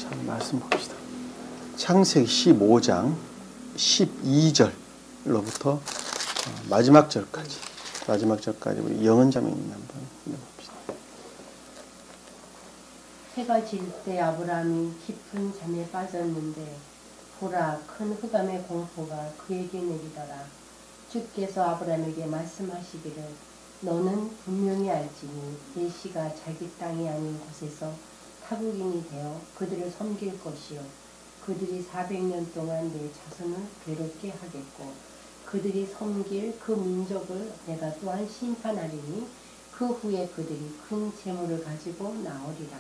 자, 말씀 봅시다. 창세기 15장 12절로부터 마지막 절까지 우리 영은 자매님 한번 읽어봅시다. 해가 질 때 아브라함이 깊은 잠에 빠졌는데 보라, 큰 흑암의 공포가 그에게 내리더라. 주께서 아브라함에게 말씀하시기를 너는 분명히 알지니 내 씨가 자기 땅이 아닌 곳에서 타국인이 되어 그들을 섬길 것이요 그들이 400년 동안 내 자손을 괴롭게 하겠고 그들이 섬길 그 민족을 내가 또한 심판하리니 그 후에 그들이 큰 재물을 가지고 나오리라.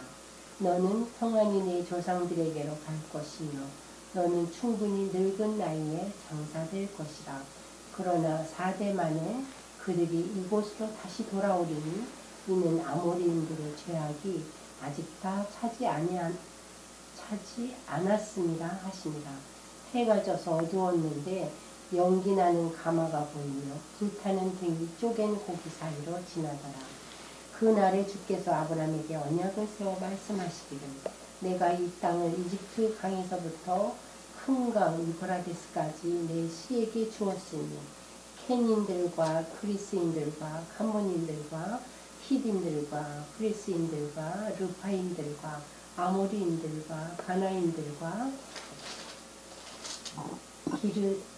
너는 평안히 내 조상들에게로 갈 것이며 너는 충분히 늙은 나이에 장사될 것이라. 그러나 4대 만에 그들이 이곳으로 다시 돌아오리니 이는 아모리인들의 죄악이 아직 다 차지 않았습니다 하시니라. 해가 져서 어두웠는데 연기 나는 가마가 보이며 불타는 등이 쪼갠 고기 사이로 지나더라. 그날에 주께서 아브라함에게 언약을 세워 말씀하시기를 내가 이 땅을 이집트 강에서부터 큰 강 유브라데스까지 내 씨에게 주었으니 케닌들과 그리스인들과 감몬인들과 히딘들과 프리스인들과 르파인들과 아모리인들과 가나인들과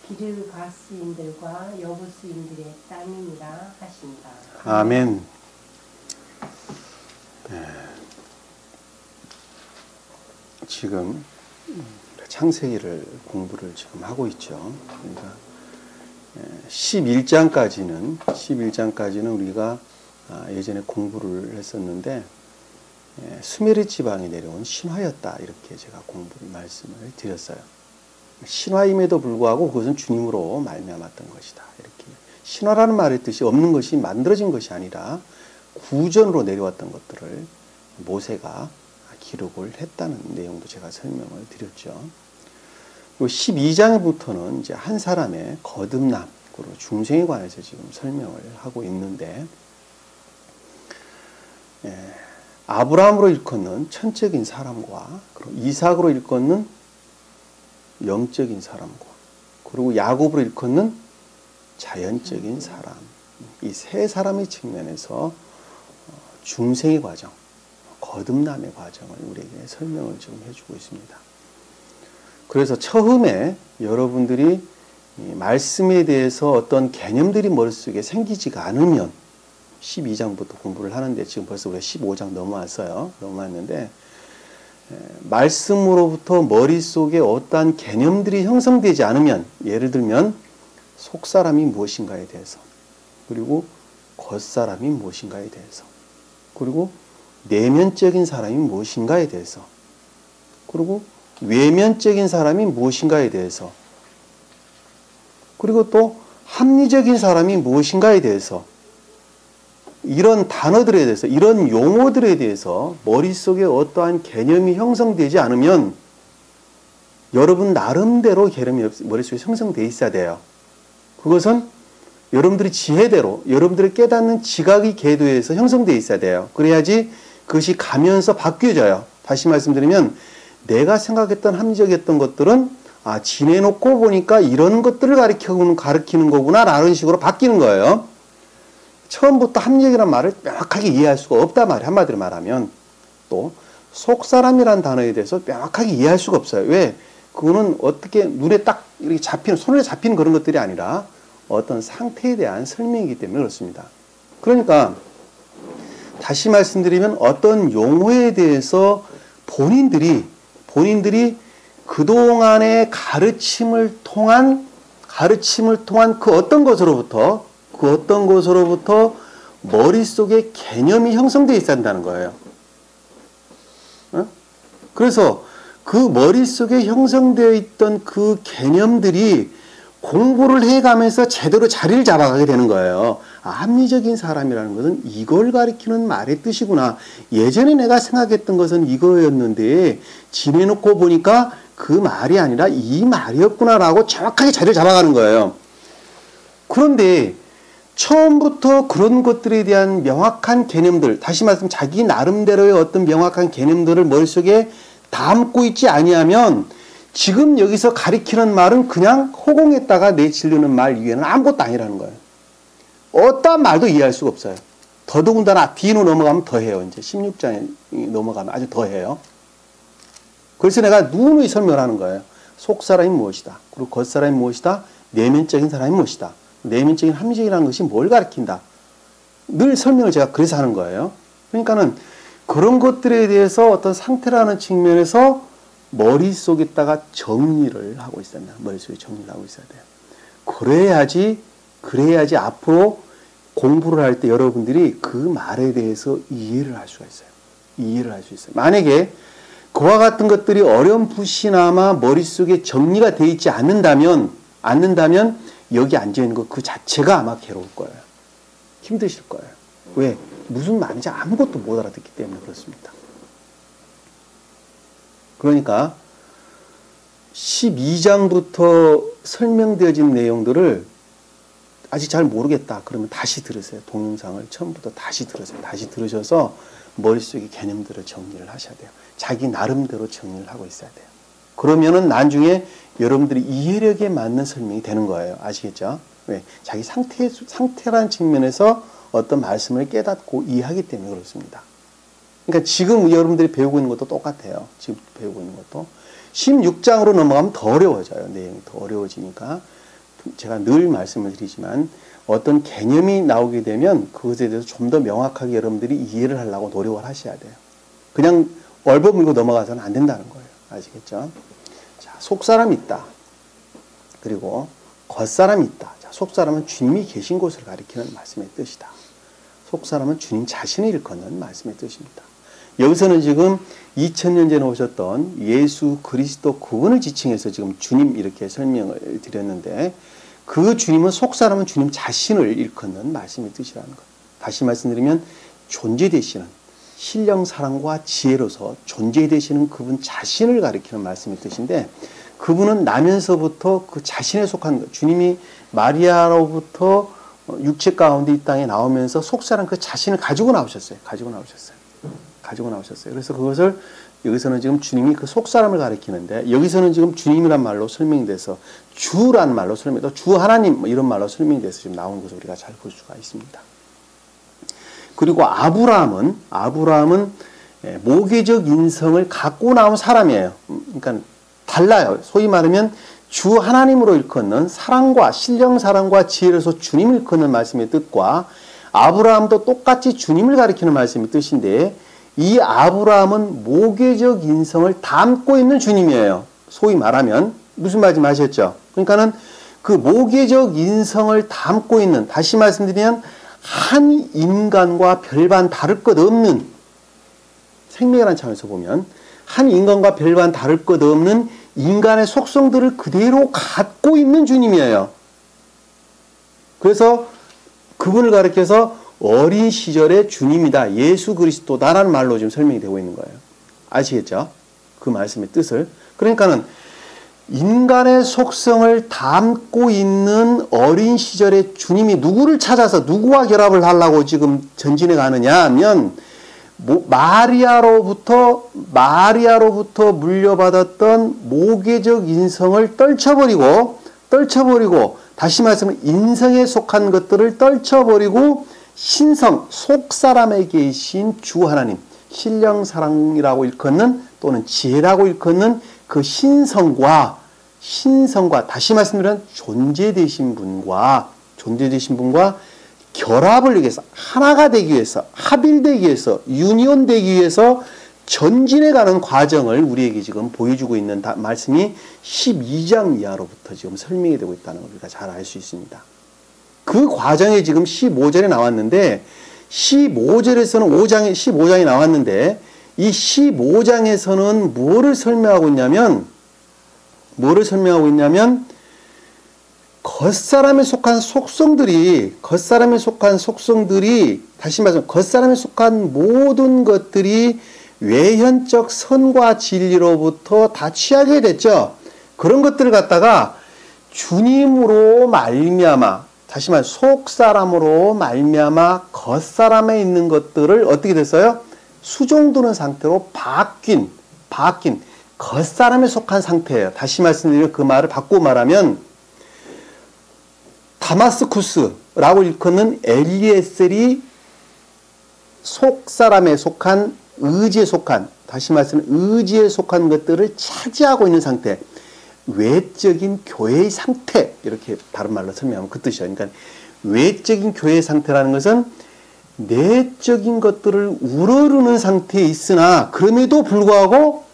기르가스인들과 여부스인들의 땅이니라 하신다. 아멘. 네. 지금 창세기를 공부를 지금 하고 있죠. 그러니까 11장까지는 우리가 예전에 공부를 했었는데 수메르 지방에 내려온 신화였다 이렇게 제가 공부를 말씀을 드렸어요. 신화임에도 불구하고 그것은 주님으로 말미암았던 것이다. 이렇게 신화라는 말의 뜻이 없는 것이 만들어진 것이 아니라 구전으로 내려왔던 것들을 모세가 기록을 했다는 내용도 제가 설명을 드렸죠. 그리고 12장부터는 이제 한 사람의 거듭남, 그리고 중생에 관해서 지금 설명을 하고 있는데, 아브라함으로 일컫는 천적인 사람과, 그리고 이삭으로 일컫는 영적인 사람과, 그리고 야곱으로 일컫는 자연적인 사람, 이 세 사람의 측면에서 중생의 과정, 거듭남의 과정을 우리에게 설명을 지금 해주고 있습니다. 그래서 처음에 여러분들이 이 말씀에 대해서 어떤 개념들이 머릿속에 생기지가 않으면 12장부터 공부를 하는데 지금 벌써 우리가 15장 넘어왔는데 말씀으로부터 머릿속에 어떠한 개념들이 형성되지 않으면, 예를 들면 속사람이 무엇인가에 대해서, 그리고 겉사람이 무엇인가에 대해서, 그리고 내면적인 사람이 무엇인가에 대해서, 그리고 외면적인 사람이 무엇인가에 대해서, 그리고 또 합리적인 사람이 무엇인가에 대해서, 이런 단어들에 대해서, 이런 용어들에 대해서 머릿속에 어떠한 개념이 형성되지 않으면 여러분 나름대로 개념이 머릿속에 형성되어 있어야 돼요. 그것은 여러분들이 지혜대로, 여러분들이 깨닫는 지각의 궤도에서 형성되어 있어야 돼요. 그래야지 그것이 가면서 바뀌어져요. 다시 말씀드리면 내가 생각했던 합리적이었던 것들은 지내놓고 보니까 이런 것들을 가르치는 거구나 라는 식으로 바뀌는 거예요. 처음부터 합리적이라는 말을 명확하게 이해할 수가 없단 말이에요. 한마디로 말하면. 또 속사람이라는 단어에 대해서 명확하게 이해할 수가 없어요. 왜? 그거는 어떻게 눈에 딱 이렇게 손에 잡히는 그런 것들이 아니라 어떤 상태에 대한 설명이기 때문에 그렇습니다. 그러니까 다시 말씀드리면 어떤 용어에 대해서 본인들이 그동안의 가르침을 통한 그 어떤 것으로부터 머릿속에 개념이 형성되어 있어야 한다는 거예요. 그래서 그 머릿속에 형성되어 있던 그 개념들이 공부를 해가면서 제대로 자리를 잡아가게 되는 거예요. 합리적인 사람이라는 것은 이걸 가리키는 말의 뜻이구나. 예전에 내가 생각했던 것은 이거였는데 지내놓고 보니까 그 말이 아니라 이 말이었구나라고 정확하게 자리를 잡아가는 거예요. 그런데 처음부터 그런 것들에 대한 명확한 개념들, 다시 말씀 자기 나름대로의 어떤 명확한 개념들을 머릿속에 담고 있지 아니하면 지금 여기서 가리키는 말은 그냥 허공에다가 내치려는 말 이외에는 아무것도 아니라는 거예요. 어떠한 말도 이해할 수가 없어요. 더더군다나 뒤로 넘어가면 더해요. 이제 16장에 넘어가면 아주 더해요. 그래서 내가 누누이 설명을 하는 거예요. 속사람이 무엇이다. 그리고 겉사람이 무엇이다. 내면적인 사람이 무엇이다. 내면적인 합리적이라는 것이 뭘 가리킨다. 늘 설명을 제가 그래서 하는 거예요. 그러니까는 그런 것들에 대해서 어떤 상태라는 측면에서 머릿속에다가 정리를 하고 있어야 돼요. 머릿속에 정리를 하고 있어야 돼요. 그래야지 앞으로 공부를 할 때 여러분들이 그 말에 대해서 이해를 할 수가 있어요. 이해를 할 수 있어요. 만약에 그와 같은 것들이 어렴풋이나마 머릿속에 정리가 되어 있지 않는다면 여기 앉아있는 것 그 자체가 아마 괴로울 거예요. 힘드실 거예요. 왜? 무슨 말인지 아무것도 못 알아듣기 때문에 그렇습니다. 그러니까 12장부터 설명되어진 내용들을 아직 잘 모르겠다 그러면 다시 들으세요. 동영상을 처음부터 다시 들으세요. 다시 들으셔서 머릿속에 개념들을 정리를 하셔야 돼요. 자기 나름대로 정리를 하고 있어야 돼요. 그러면은 나중에 여러분들이 이해력에 맞는 설명이 되는 거예요. 아시겠죠? 왜? 자기 상태라는 측면에서 어떤 말씀을 깨닫고 이해하기 때문에 그렇습니다. 그러니까 지금 여러분들이 배우고 있는 것도 똑같아요. 지금 배우고 있는 것도. 16장으로 넘어가면 더 어려워져요. 내용이 더 어려워지니까 제가 늘 말씀을 드리지만 어떤 개념이 나오게 되면 그것에 대해서 좀 더 명확하게 여러분들이 이해를 하려고 노력을 하셔야 돼요. 그냥 얼버물고 넘어가서는 안 된다는 거예요. 아시겠죠? 자, 속사람이 있다. 그리고 겉사람이 있다. 자, 속사람은 주님이 계신 곳을 가리키는 말씀의 뜻이다. 속사람은 주님 자신을 일컫는 말씀의 뜻입니다. 여기서는 지금 2000년 전에 오셨던 예수 그리스도 그분을 지칭해서 지금 주님 이렇게 설명을 드렸는데 그 주님은 속사람은 주님 자신을 일컫는 말씀의 뜻이라는 것. 다시 말씀드리면 존재되시는 신령 사랑과 지혜로서 존재되시는 그분 자신을 가리키는 말씀의 뜻인데 그분은 나면서부터 그 자신에 속한 것. 주님이 마리아로부터 육체 가운데 이 땅에 나오면서 속사람 그 자신을 가지고 나오셨어요. 그래서 그것을 여기서는 지금 주님이 그 속사람을 가리키는데 여기서는 지금 주님이란 말로 설명돼서 주란 말로 설명돼서 주 하나님 이런 말로 설명돼서 지금 나오는 것을 우리가 잘 볼 수가 있습니다. 그리고 아브라함은 모계적 인성을 갖고 나온 사람이에요. 그러니까 달라요. 소위 말하면 주 하나님으로 일컫는 사랑과 신령 사랑과 지혜로서 주님을 일컫는 말씀의 뜻과 아브라함도 똑같이 주님을 가리키는 말씀의 뜻인데 이 아브라함은 모계적 인성을 담고 있는 주님이에요. 소위 말하면 무슨 말인지 아셨죠? 그러니까는 그 모계적 인성을 담고 있는 다시 말씀드리면 한 인간과 별반 다를 것 없는 생명이라는 차원에서 보면 한 인간과 별반 다를 것 없는 인간의 속성들을 그대로 갖고 있는 주님이에요. 그래서 그분을 가리켜서 어린 시절의 주님이다. 예수 그리스도다라는 말로 지금 설명이 되고 있는 거예요. 아시겠죠? 그 말씀의 뜻을. 그러니까는 인간의 속성을 담고 있는 어린 시절의 주님이 누구를 찾아서 누구와 결합을 하려고 지금 전진해 가느냐 하면 마리아로부터 물려받았던 모계적 인성을 떨쳐버리고 다시 말하면 인성에 속한 것들을 떨쳐버리고 신성, 속사람에 계신 주 하나님, 신령사랑이라고 일컫는 또는 지혜라고 일컫는 그 신성과 다시 말씀드리면 존재되신 분과 결합을 위해서 하나가 되기 위해서 합일되기 위해서 유니온되기 위해서 전진해가는 과정을 우리에게 지금 보여주고 있는 말씀이 12장 이하로부터 지금 설명이 되고 있다는 걸 우리가 잘 알 수 있습니다. 그 과정에 지금 15절에 나왔는데 15장이 나왔는데 이 15장에서는 뭐를 설명하고 있냐면 겉사람에 속한 속성들이 다시 말하면 겉사람에 속한 모든 것들이 외현적 선과 진리로부터 다 취하게 됐죠. 그런 것들을 갖다가 주님으로 말미암아 다시 말해 속사람으로 말미암아 겉사람에 있는 것들을 어떻게 됐어요? 수종드는 상태로 바뀐 바뀐 겉사람에 속한 상태예요. 다시 말씀드리면 그 말을 바꾸고 말하면 다마스쿠스라고 일컫는 엘리에셀이 속사람에 속한 의지에 속한 다시 말씀은 의지에 속한 것들을 차지하고 있는 상태, 외적인 교회의 상태 이렇게 다른 말로 설명하면 그 뜻이에요. 그러니까 외적인 교회의 상태라는 것은 내적인 것들을 우러르는 상태에 있으나 그럼에도 불구하고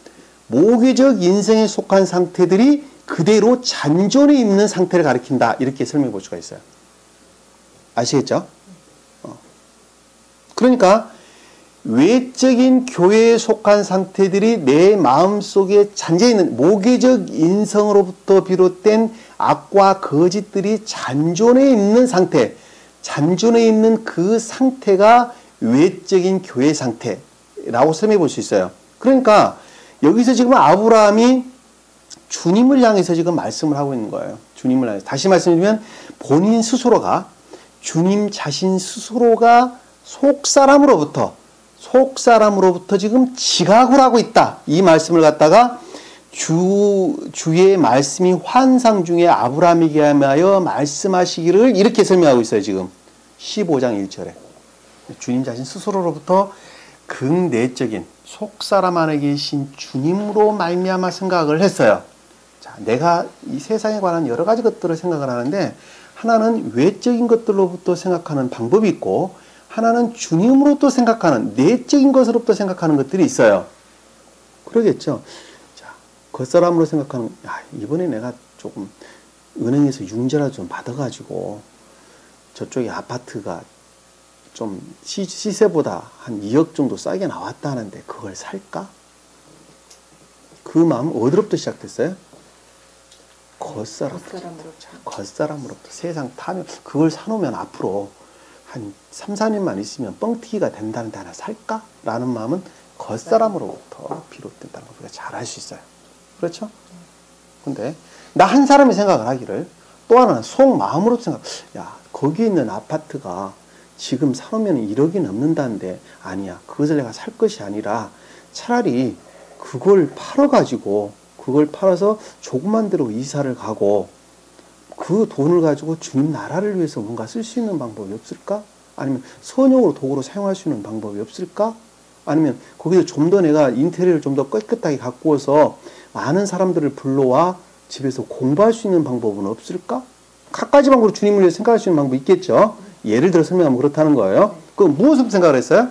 모계적 인생에 속한 상태들이 그대로 잔존해 있는 상태를 가리킨다. 이렇게 설명해 볼 수가 있어요. 아시겠죠? 그러니까 외적인 교회에 속한 상태들이 내 마음속에 잔재해 있는 모계적 인성으로부터 비롯된 악과 거짓들이 잔존해 있는 상태, 잔존해 있는 그 상태가 외적인 교회 상태라고 설명해 볼 수 있어요. 그러니까 여기서 지금 아브라함이 주님을 향해서 지금 말씀을 하고 있는 거예요. 주님을 향해서. 다시 말씀드리면 본인 스스로가 주님 자신 스스로가 속사람으로부터 지금 지각을 하고 있다. 이 말씀을 갖다가 주의 말씀이 환상 중에 아브라함에게 하여 말씀하시기를 이렇게 설명하고 있어요. 지금 15장 1절에 주님 자신 스스로로부터 극내적인 속사람 안에 계신 주님으로 말미암아 생각을 했어요. 자, 내가 이 세상에 관한 여러 가지 것들을 생각을 하는데 하나는 외적인 것들로부터 생각하는 방법이 있고 하나는 주님으로부터 생각하는 내적인 것으로부터 생각하는 것들이 있어요. 그러겠죠. 자, 겉사람으로 생각하는 이번에 내가 조금 은행에서 융자라도 좀 받아가지고 저쪽에 아파트가 좀 시세보다 한 2억 정도 싸게 나왔다 하는데 그걸 살까? 그 마음 어디로부터 시작됐어요? 겉사람으로부터 세상 타면 그걸 사놓으면 앞으로 한 3, 4년만 있으면 뻥튀기가 된다는데 하나 살까? 라는 마음은 겉사람으로부터 비롯된다는 걸 우리가 잘 알 수 있어요. 그렇죠? 근데 나 한 사람이 생각을 하기를 또 하나는 속마음으로 생각, 야, 거기 있는 아파트가 지금 사놓으면 1억이 넘는다는데 아니야. 그것을 내가 살 것이 아니라 차라리 그걸 팔아가지고 그걸 팔아서 조그만 데로 이사를 가고 그 돈을 가지고 주님 나라를 위해서 뭔가 쓸 수 있는 방법이 없을까? 아니면 선용으로 도구로 사용할 수 있는 방법이 없을까? 아니면 거기서 좀 더 내가 인테리어를 좀 더 깨끗하게 가꾸어서 많은 사람들을 불러와 집에서 공부할 수 있는 방법은 없을까? 갖가지 방법으로 주님을 위해 생각할 수 있는 방법이 있겠죠. 예를 들어 설명하면 그렇다는 거예요. 그 무엇을 생각을 했어요?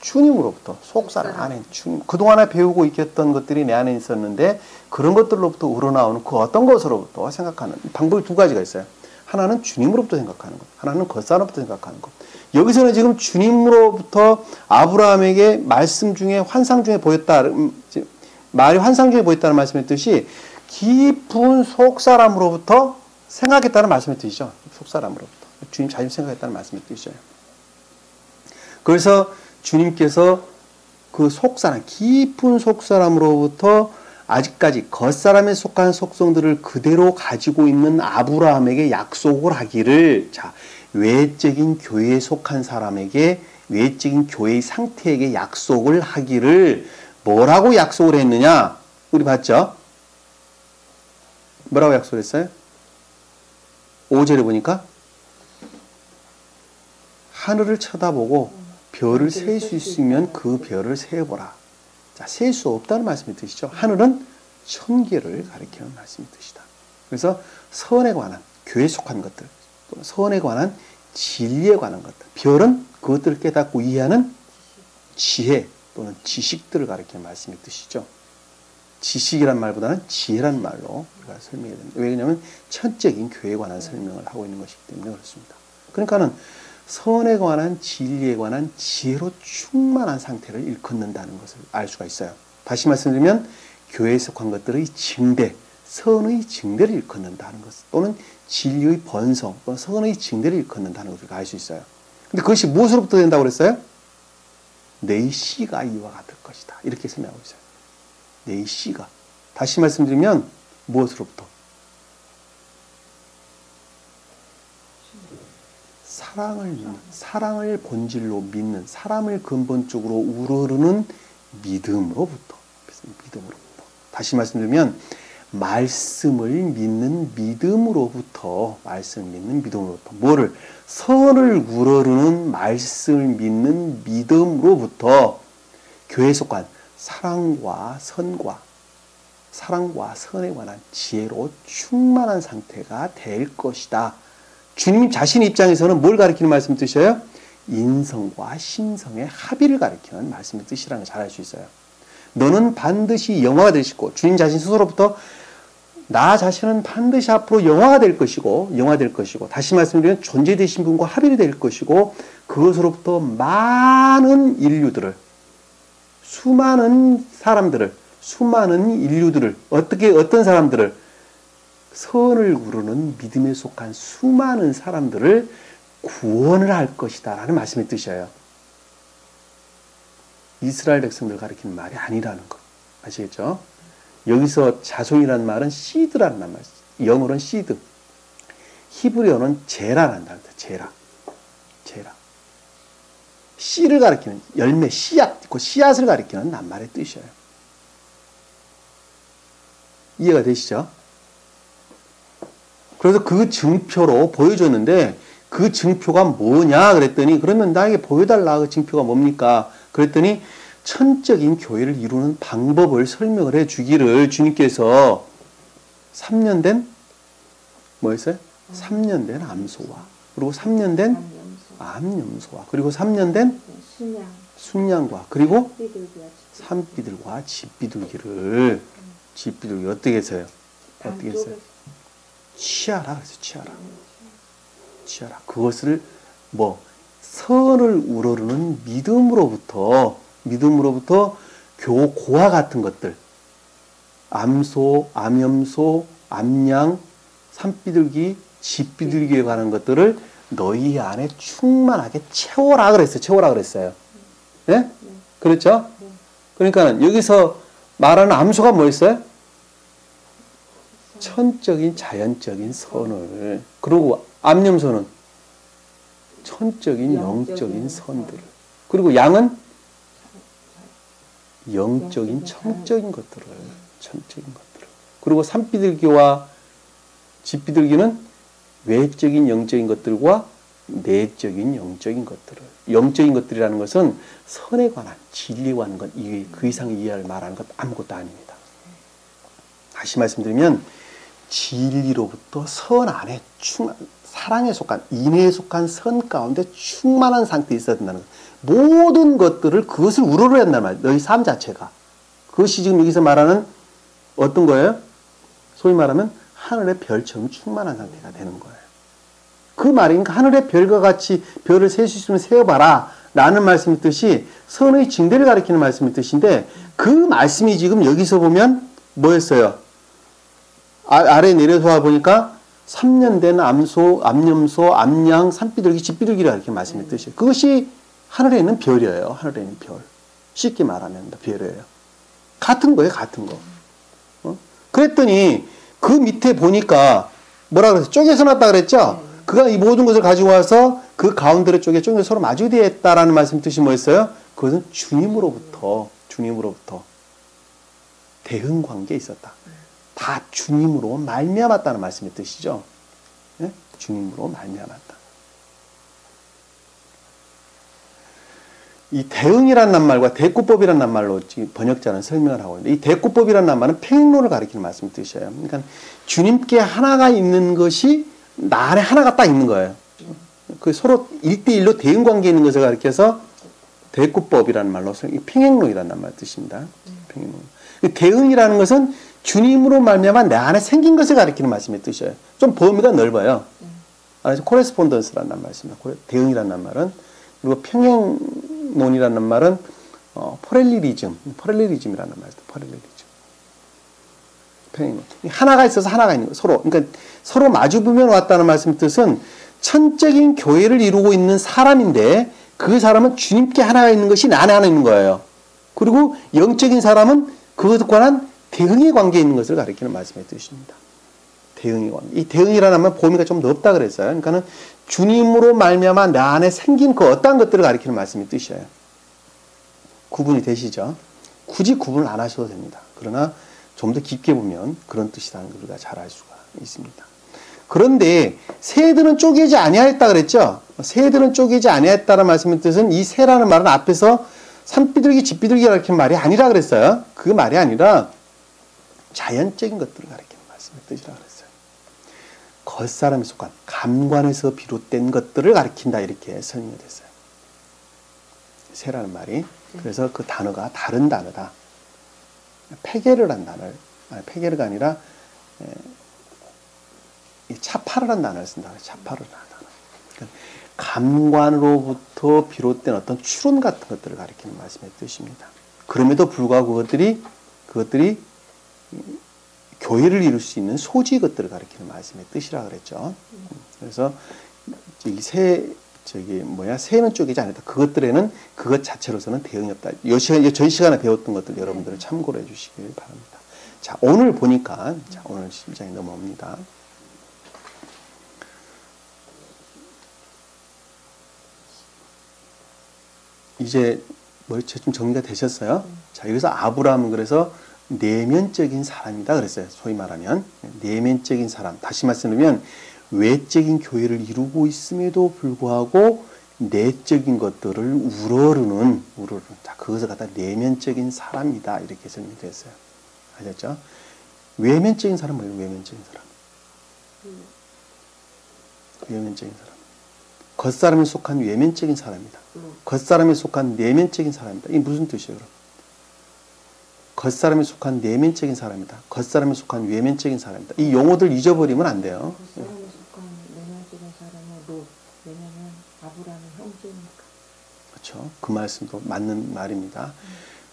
주님으로부터 속사람 안에 주님 그동안에 배우고 익혔던 것들이 내 안에 있었는데 그런 것들로부터 우러나오는 그 어떤 것으로부터 생각하는 방법이 두 가지가 있어요. 하나는 주님으로부터 생각하는 것, 하나는 겉사람부터 생각하는 것. 여기서는 지금 주님으로부터 아브라함에게 말씀 중에 환상 중에 보였다. 말이 환상 중에 보였다는 말씀했듯이 깊은 속사람으로부터 생각했다는 말씀의 뜻이죠. 속사람으로부터. 주님 자신 생각했다는 말씀의 뜻이에요. 그래서 주님께서 그 속사람, 깊은 속사람으로부터 아직까지 겉사람에 속한 속성들을 그대로 가지고 있는 아브라함에게 약속을 하기를, 자, 외적인 교회에 속한 사람에게, 외적인 교회의 상태에게 약속을 하기를 뭐라고 약속을 했느냐? 우리 봤죠? 뭐라고 약속했어요? 5절에 보니까 하늘을 쳐다보고 별을 셀 수 있으면 그 별을 세어보라. 자, 셀 수 없다는 말씀의 뜻이죠. 하늘은 천계를 가리키는 말씀의 뜻이다. 그래서 선에 관한, 교회에 속한 것들, 또는 선에 관한 진리에 관한 것들, 별은 그것들을 깨닫고 이해하는 지혜 또는 지식들을 가리키는 말씀의 뜻이죠. 지식이란 말보다는 지혜란 말로 우리가 설명해야 됩니다. 왜냐하면 천적인 교회에 관한 설명을 하고 있는 것이기 때문에 그렇습니다. 그러니까는 선에 관한 진리에 관한 지혜로 충만한 상태를 일컫는다는 것을 알 수가 있어요. 다시 말씀드리면 교회에 속한 것들의 증대, 선의 증대를 일컫는다는 것, 또는 진리의 번성, 또는 선의 증대를 일컫는다는 것을 알 수 있어요. 근데 그것이 무엇으로부터 된다고 그랬어요? 내 씨가 이와 같을 것이다. 이렇게 설명하고 있어요. 내 씨가. 다시 말씀드리면 무엇으로부터? 사랑을 믿는, 사랑을 본질로 믿는, 사람을 근본적으로 우러르는 믿음으로부터. 믿음으로부터. 다시 말씀드리면 말씀을 믿는 믿음으로부터 뭐를? 선을 우러르는 말씀을 믿는 믿음으로부터 교회에 속한 사랑과 선에 관한 지혜로 충만한 상태가 될 것이다. 주님 자신 입장에서는 뭘 가리키는 말씀 뜻이에요? 인성과 심성의 합의를 가리키는 말씀의 뜻이라는 걸 잘 알 수 있어요. 너는 반드시 영화가 될 것이고, 주님 자신 스스로부터 나 자신은 반드시 앞으로 영화가 될 것이고, 다시 말씀드리면 존재되신 분과 합의를 될 것이고, 그것으로부터 많은 인류들을, 수많은 인류들을, 어떤 사람들을, 선을 우르는 믿음에 속한 수많은 사람들을 구원을 할 것이다 라는 말씀의 뜻이에요. 이스라엘 백성들 가리키는 말이 아니라는 거 아시겠죠? 여기서 자손이라는 말은 시드라는 말, 영어로는 시드, 히브리어는 제라라는 단어다. 제라. 씨를 가리키는 열매, 씨앗, 그 씨앗을 가리키는 낱말의 뜻이에요. 이해가 되시죠? 그래서 그 증표로 보여줬는데 그 증표가 뭐냐 그랬더니, 그러면 나에게 보여달라. 그 증표가 뭡니까? 그랬더니 천적인 교회를 이루는 방법을 설명을 해 주기를 주님께서 3년 된 뭐였어요? 3년 된 암소와, 그리고 3년 된 암염소와, 그리고 3년 된 순양과, 그리고 산비둘과 집비둘기를 어떻게 했어요? 취하라. 그래서 취하라. 그것을 선을 우러르는 믿음으로부터 고와 같은 것들, 암소, 암염소, 암양, 산비둘기, 집비둘기에 관한 것들을 너희 안에 충만하게 채워라 그랬어요. 네? 그렇죠? 그러니까 여기서 말하는 암소가 뭐였어요? 천적인 자연적인 선을, 그리고 암염소는 천적인 영적인 선들을, 그리고 양은 영적인 청적인 것들을, 그리고 산비둘기와 집비둘기는 외적인 영적인 것들과 내적인 영적인 것들을, 영적인 것들이라는 것은 선에 관한, 진리에 관한 것, 그 이상 이해할 말하는 것 아무것도 아닙니다. 다시 말씀드리면 진리로부터 선 안에 사랑에 속한, 인애에 속한 선 가운데 충만한 상태에 있어야 된다는 것. 모든 것들을 그것을 우러러야 한다는 말이에요. 너희 삶 자체가. 그것이 지금 여기서 말하는 어떤 거예요? 소위 말하면 하늘의 별처럼 충만한 상태가 되는 거예요. 그 말이니까 하늘의 별과 같이 별을 셀 수 있으면 세어봐라 라는 말씀의 뜻이 선의 징대를 가리키는 말씀의 뜻인데, 그 말씀이 지금 여기서 보면 뭐였어요? 아래 내려서 보니까 3년 된 암소, 암염소, 암양, 산비둘기, 집비둘기라 이렇게 말씀의 뜻이에요. 그것이 하늘에 있는 별이에요. 하늘에 있는 별. 쉽게 말하면 별이에요. 같은 거예요. 같은 거. 그랬더니 그 밑에 보니까 뭐라 그랬어요? 쪼개서 놨다 그랬죠? 그가 이 모든 것을 가지고 와서 그 가운데를 쪼개서 서로 마주대했다라는 말씀 뜻이 뭐였어요? 그것은 주님으로부터 대응 관계에 있었다. 다 주님으로 말미암았다는 말씀의 뜻이죠. 네? 주님으로 말미암았다. 이 대응이라는 낱말과 대꾸법이라는 낱말로 번역자는 설명을 하고 있는데, 이 대꾸법이라는 낱말은 평행론을 가리키는 말씀의 뜻이에요. 그러니까 주님께 하나가 있는 것이 나 안에 하나가 딱 있는 거예요. 그 서로 1대1로 대응 관계에 있는 것을 가리켜서 대꾸법이라는 말로 평행론이라는 낱말 뜻입니다. 평행론. 대응이라는 것은 주님으로 말미암아 내 안에 생긴 것을 가리키는 말씀의 뜻이에요. 좀 범위가 넓어요. 그래서 코레스폰던스라는 말씀입니다. 대응이라는 말은. 그리고 평행론이라는 말은 퍼렐리리즘이라는 말이죠. 평행론. 하나가 있어서 하나가 있는 거. 서로. 그러니까 서로 마주보면 왔다는 말씀의 뜻은 천적인 교회를 이루고 있는 사람인데, 그 사람은 주님께 하나가 있는 것이 내 안에 하나 있는 거예요. 그리고 영적인 사람은 그것과 관한 대응의 관계에 있는 것을 가리키는 말씀의 뜻입니다. 대응의 관계. 이 대응이라는 말 범위가 좀 넓다 그랬어요. 그러니까는 주님으로 말미암아 내 안에 생긴 그 어떠한 것들을 가리키는 말씀의 뜻이에요. 구분이 되시죠? 굳이 구분을 안 하셔도 됩니다. 그러나 좀 더 깊게 보면 그런 뜻이라는 걸 우리가 잘 알 수가 있습니다. 그런데 새들은 쪼개지 아니하였다 그랬죠? 새들은 쪼개지 아니하였다는 말씀의 뜻은 이 새라는 말은 앞에서 산비둘기, 집비둘기가 가리키는 말이 아니라 그랬어요. 그 말이 아니라 자연적인 것들을 가리키는 말씀의 뜻이라 그랬어요. 겉사람에 속한 감관에서 비롯된 것들을 가리킨다 이렇게 설명이 됐어요. 새라는 말이. 그래서 그 단어가 다른 단어다. 페게르란 단어를, 페게르가 아니라 차파르란 단어를 쓴다. 차파르란 단어. 그러니까 감관으로부터 비롯된 어떤 추론 같은 것들을 가리키는 말씀의 뜻입니다. 그럼에도 불구하고 그것들이 교회를 이룰 수 있는 소지 것들을 가리키는 말씀의 뜻이라 그랬죠. 그래서 새는 쪼개지 않았다. 그것들에는 그것 자체로서는 대응이 없다. 전 시간에 배웠던 것들 여러분들은 참고를 해주시길 바랍니다. 자, 오늘 보니까, 오늘 11장에 넘어옵니다. 이제 머리채 좀 정리가 되셨어요? 자, 여기서 아브라함은 그래서 내면적인 사람이다 그랬어요. 소위 말하면 내면적인 사람. 다시 말씀드리면 외적인 교회를 이루고 있음에도 불구하고 내적인 것들을 우러르는. 자, 그것을 갖다 내면적인 사람이다 이렇게 설명됐어요. 아셨죠? 외면적인 사람은 뭐예요? 외면적인 사람. 외면적인 사람. 겉사람에 속한 외면적인 사람이다. 겉사람에 속한 내면적인 사람이다. 이게 무슨 뜻이에요? 그럼? 겉사람에 속한 내면적인 사람이다. 겉사람에 속한 외면적인 사람이다. 이 용어들 잊어버리면 안 돼요. 겉사람에 속한 내면적인 사람은 롯. 왜냐면 아브라함의 형제니까. 그렇죠. 그 말씀도 맞는 말입니다.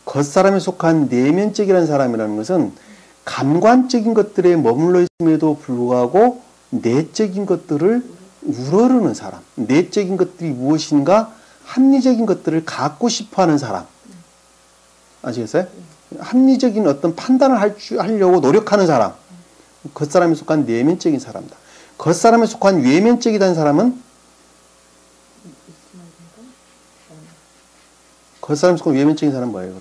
겉사람에 속한 내면적이라는 사람이라는 것은 감관적인 것들에 머물러 있음에도 불구하고 내적인 것들을 우러르는 사람. 내적인 것들이 무엇인가 합리적인 것들을 갖고 싶어하는 사람. 아시겠어요? 합리적인 어떤 판단을 하려고 노력하는 사람. 겉사람에 속한 내면적인 사람이다. 겉사람에 속한 외면적이라는 사람은 겉사람에 속한 외면적인 사람은 뭐예요?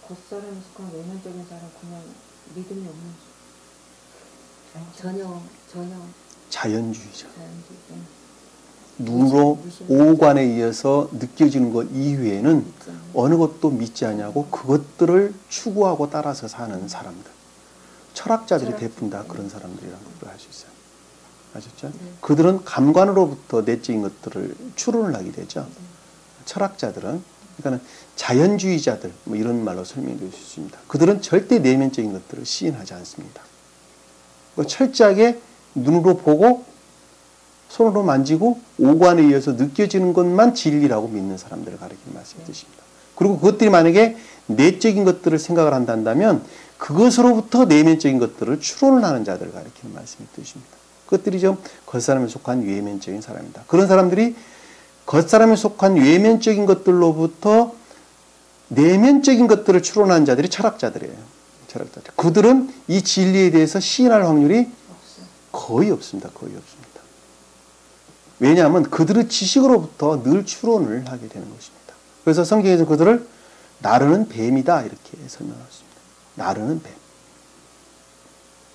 겉사람에 속한 외면적인 사람 그냥 믿음이 없는 전혀 자연주의자. 자연주의. 눈으로 오관에 의해서 느껴지는 것 이외에는 어느 것도 믿지 않냐고 그것들을 추구하고 따라서 사는 사람들. 철학자들이 대부분 다 그런 사람들이라는 걸 알 수 있어요. 아셨죠? 그들은 감관으로부터 내적인 것들을 추론을 하게 되죠. 철학자들은. 그러니까 자연주의자들 뭐 이런 말로 설명드릴 수 있습니다. 그들은 절대 내면적인 것들을 시인하지 않습니다. 철저하게 눈으로 보고 손으로 만지고 오관에 의해서 느껴지는 것만 진리라고 믿는 사람들을 가리키는 말씀의 뜻입니다. 그리고 그것들이 만약에 내적인 것들을 생각을 한다면 그것으로부터 내면적인 것들을 추론을 하는 자들을 가리키는 말씀의 뜻입니다. 그것들이 좀 겉사람에 속한 외면적인 사람이다. 그런 사람들이 겉사람에 속한 외면적인 것들로부터 내면적인 것들을 추론하는 자들이 철학자들이에요. 철학자들. 그들은 이 진리에 대해서 시인할 확률이 거의 없습니다. 거의 없습니다. 왜냐하면 그들의 지식으로부터 늘 추론을 하게 되는 것입니다. 그래서 성경에서 그들을 나르는 뱀이다 이렇게 설명했습니다. 나르는 뱀.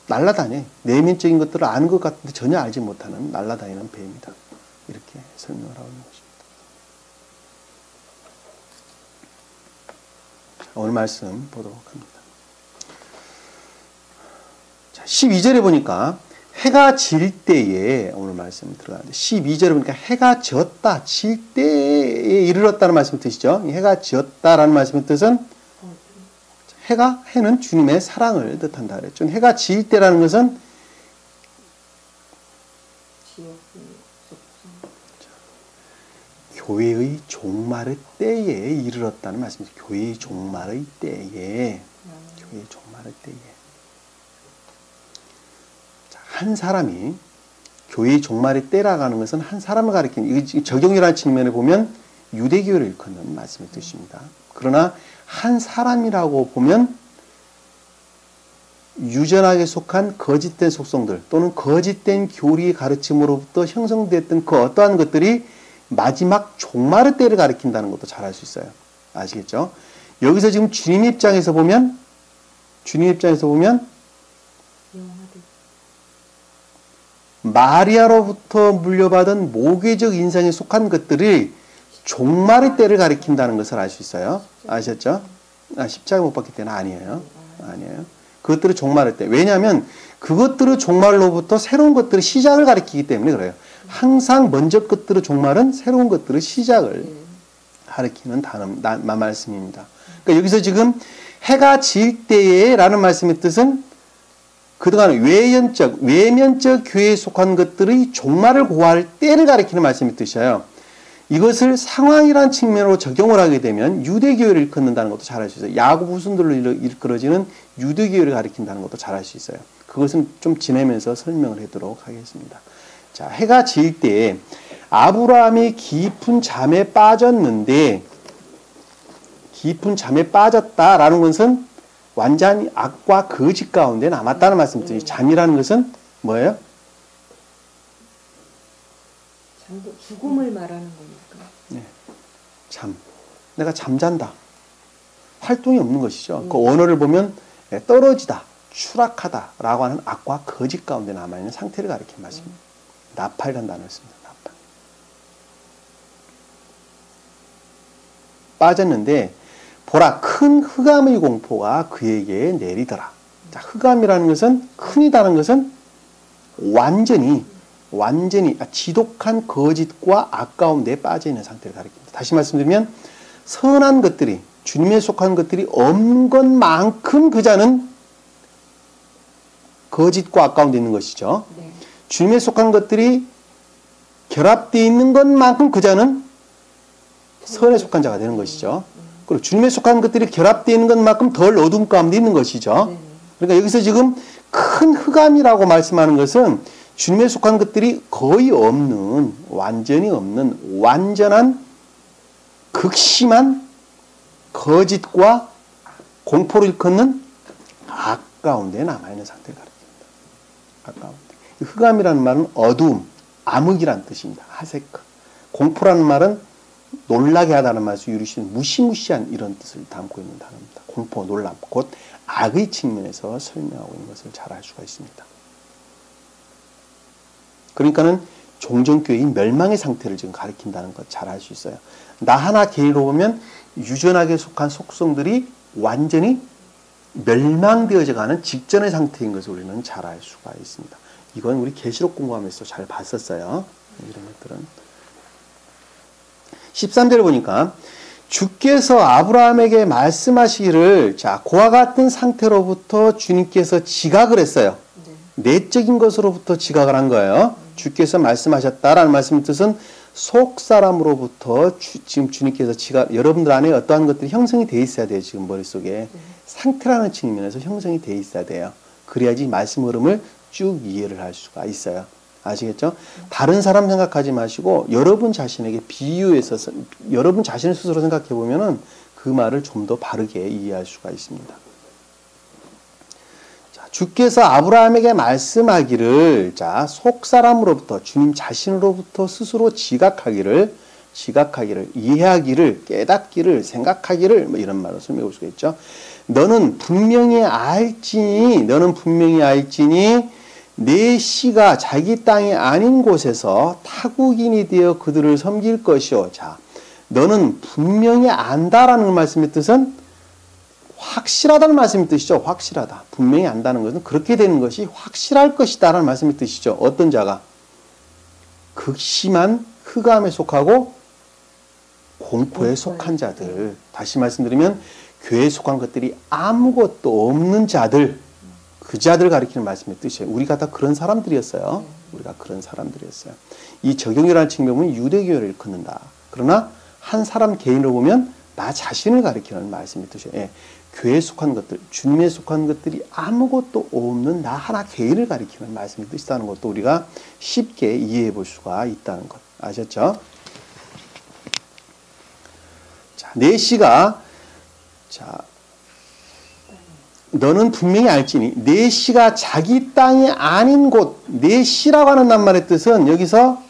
날라다녀. 내면적인 것들을 아는 것 같은데 전혀 알지 못하는 날라다니는 뱀이다. 이렇게 설명을 하고 있는 것입니다. 오늘 말씀 보도록 합니다. 자, 12절에 보니까 해가 질 때에 오늘 말씀이 들어가는데 12절에 보니까 해가 졌다, 질 때에 이르렀다는 말씀을 뜻이죠. 해가 졌다라는 말씀의 뜻은 해는 주님의 사랑을 뜻한다 그랬죠. 해가 질 때라는 것은 교회의 종말의 때에 이르렀다는 말씀이죠. 교회의 종말의 때에. 교회의 종말의 때에. 한 사람이 교회의 종말의 때라고 하는 것은 한 사람을 가리키는, 적용이라는 측면에 보면 유대교를 일컫는 말씀의 뜻입니다. 그러나 한 사람이라고 보면 유전하게 속한 거짓된 속성들 또는 거짓된 교리의 가르침으로부터 형성됐던 그 어떠한 것들이 마지막 종말의 때를 가리킨다는 것도 잘 알 수 있어요. 아시겠죠? 여기서 지금 주님 입장에서 보면 영화들. 마리아로부터 물려받은 모계적 인상에 속한 것들이 종말의 때를 가리킨다는 것을 알 수 있어요. 아셨죠? 십자가 못 박힐 때는 아니에요. 아니에요. 그것들은 종말의 때. 왜냐하면 그것들의 종말로부터 새로운 것들의 시작을 가리키기 때문에 그래요. 항상 먼저 것들의 종말은 새로운 것들의 시작을 가리키는 말씀입니다. 그러니까 여기서 지금 해가 질 때에 라는 말씀의 뜻은 그동안 외면적 교회에 속한 것들의 종말을 고할 때를 가리키는 말씀의 뜻이에요. 이것을 상황이라는 측면으로 적용을 하게 되면 유대교회를 일컫는다는 것도 잘 알 수 있어요. 야곱 후손들로 일컬어지는 유대교회를 가리킨다는 것도 잘 알 수 있어요. 그것은 좀 지내면서 설명을 하도록 하겠습니다. 자, 해가 질 때 아브라함이 깊은 잠에 빠졌는데 깊은 잠에 빠졌다라는 것은 완전히 악과 거짓 가운데 남았다는 말씀이죠. 잠이라는 것은 뭐예요? 죽음을 말하는 거니까. 네. 잠. 내가 잠잔다. 활동이 없는 것이죠. 그 언어를 보면 떨어지다, 추락하다 라고 하는 악과 거짓 가운데 남아있는 상태를 가리키는 말씀입니다. 나팔이라는 단어를 씁니다. 나팔. 빠졌는데 보라 큰 흑암의 공포가 그에게 내리더라. 자, 흑암이라는 것은 큰이다는 것은 완전히 지독한 거짓과 악 가운데 빠져 있는 상태를 가리킵니다. 다시 말씀드리면 선한 것들이 주님에 속한 것들이 없는 것만큼 그 자는 거짓과 악 가운데 있는 것이죠. 네. 주님에 속한 것들이 결합되어 있는 것만큼 그 자는 선에 속한 자가 되는 것이죠. 그리고 주님에 속한 것들이 결합되어 있는 것만큼 덜 어둠 가운데 있는 것이죠. 네. 그러니까 여기서 지금 큰 흑암이라고 말씀하는 것은 주님에 속한 것들이 거의 없는, 완전히 없는, 완전한 극심한 거짓과 공포를 일컫는 악 가운데 남아있는 상태를 가리킵니다. 악 가운데. 흑암이라는 말은 어두움, 암흑이라는 뜻입니다. 하세크. 공포라는 말은 놀라게 하다는 말에서 유리신 무시무시한 이런 뜻을 담고 있는 단어입니다. 공포, 놀람, 곧 악의 측면에서 설명하고 있는 것을 잘 알 수가 있습니다. 그러니까는 종전교회의 멸망의 상태를 지금 가리킨다는 것 잘 알 수 있어요. 나 하나 개인으로 보면 유전하게 속한 속성들이 완전히 멸망되어져 가는 직전의 상태인 것을 우리는 잘 알 수가 있습니다. 이건 우리 계시록 공부하면서 잘 봤었어요. 이런 것들은. 13절을 보니까 주께서 아브라함에게 말씀하시기를 자 그와 같은 상태로부터 주님께서 지각을 했어요. 내적인 것으로부터 지각을 한 거예요. 주께서 말씀하셨다라는 말씀의 뜻은 속 사람으로부터 지금 주님께서 지각, 여러분들 안에 어떠한 것들이 형성이 돼 있어야 돼요. 지금 머릿속에. 상태라는 측면에서 형성이 돼 있어야 돼요. 그래야지 말씀 흐름을 쭉 이해를 할 수가 있어요. 아시겠죠? 다른 사람 생각하지 마시고 여러분 자신에게 비유해서 여러분 자신을 스스로 생각해 보면은 그 말을 좀 더 바르게 이해할 수가 있습니다. 자, 주께서 아브라함에게 말씀하기를 자, 속 사람으로부터 주님 자신으로부터 스스로 지각하기를 이해하기를 깨닫기를 생각하기를 뭐 이런 말로 설명해 볼 수가 있죠. 너는 분명히 알지니 내 씨가 자기 땅이 아닌 곳에서 타국인이 되어 그들을 섬길 것이오. 자, 너는 분명히 안다라는 말씀의 뜻은 확실하다는 말씀의 뜻이죠. 확실하다. 분명히 안다는 것은 그렇게 되는 것이 확실할 것이다라는 말씀의 뜻이죠. 어떤 자가? 극심한 흑암에 속하고 공포에 속한 자들. 다시 말씀드리면 교회에 속한 것들이 아무것도 없는 자들. 그 자들 가리키는 말씀의 뜻이에요. 우리가 다 그런 사람들이었어요. 우리가 그런 사람들이었어요. 이 적용이라는 측면은 유대교회를 일컫는다. 그러나 한 사람 개인으로 보면 나 자신을 가리키는 말씀의 뜻이에요. 예. 교회에 속한 것들, 주님에 속한 것들이 아무것도 없는 나 하나 개인을 가리키는 말씀의 뜻이라는 것도 우리가 쉽게 이해해 볼 수가 있다는 것. 아셨죠? 자, 내 씨가 자 너는 분명히 알지니 내 씨가 자기 땅이 아닌 곳, 내 씨라고 하는 낱말의 뜻은 여기서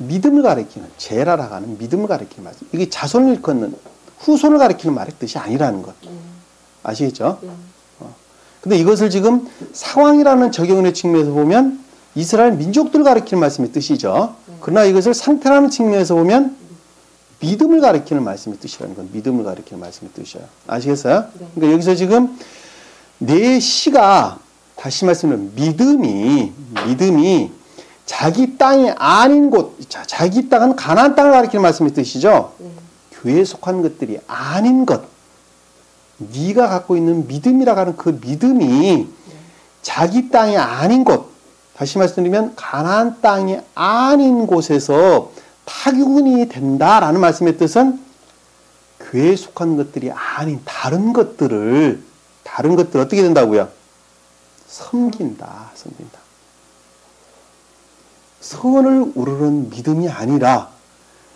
믿음을 가리키는, 제라라고 하는 믿음을 가리키는 말씀. 이게 자손을 일컫는, 후손을 가리키는 말의 뜻이 아니라는 것. 아시겠죠? 근데 이것을 지금 상황이라는 적용의 측면에서 보면 이스라엘 민족들을 가리키는 말씀의 뜻이죠. 그러나 이것을 상태라는 측면에서 보면 믿음을 가리키는 말씀의 뜻이라는 건 믿음을 가리키는 말씀의 뜻이에요. 아시겠어요? 그러니까 여기서 지금 내 시가 다시 말씀드리면 믿음이 자기 땅이 아닌 곳, 자기 땅은 가나안 땅을 가리키는 말씀의 뜻이죠. 교회에 속한 것들이 아닌 것, 네가 갖고 있는 믿음이라고 하는 그 믿음이 자기 땅이 아닌 곳, 다시 말씀드리면 가나안 땅이 아닌 곳에서 타격이 된다라는 말씀의 뜻은 교회에 속한 것들이 아닌 다른 것들 어떻게 된다고요? 섬긴다. 선을 우르는 믿음이 아니라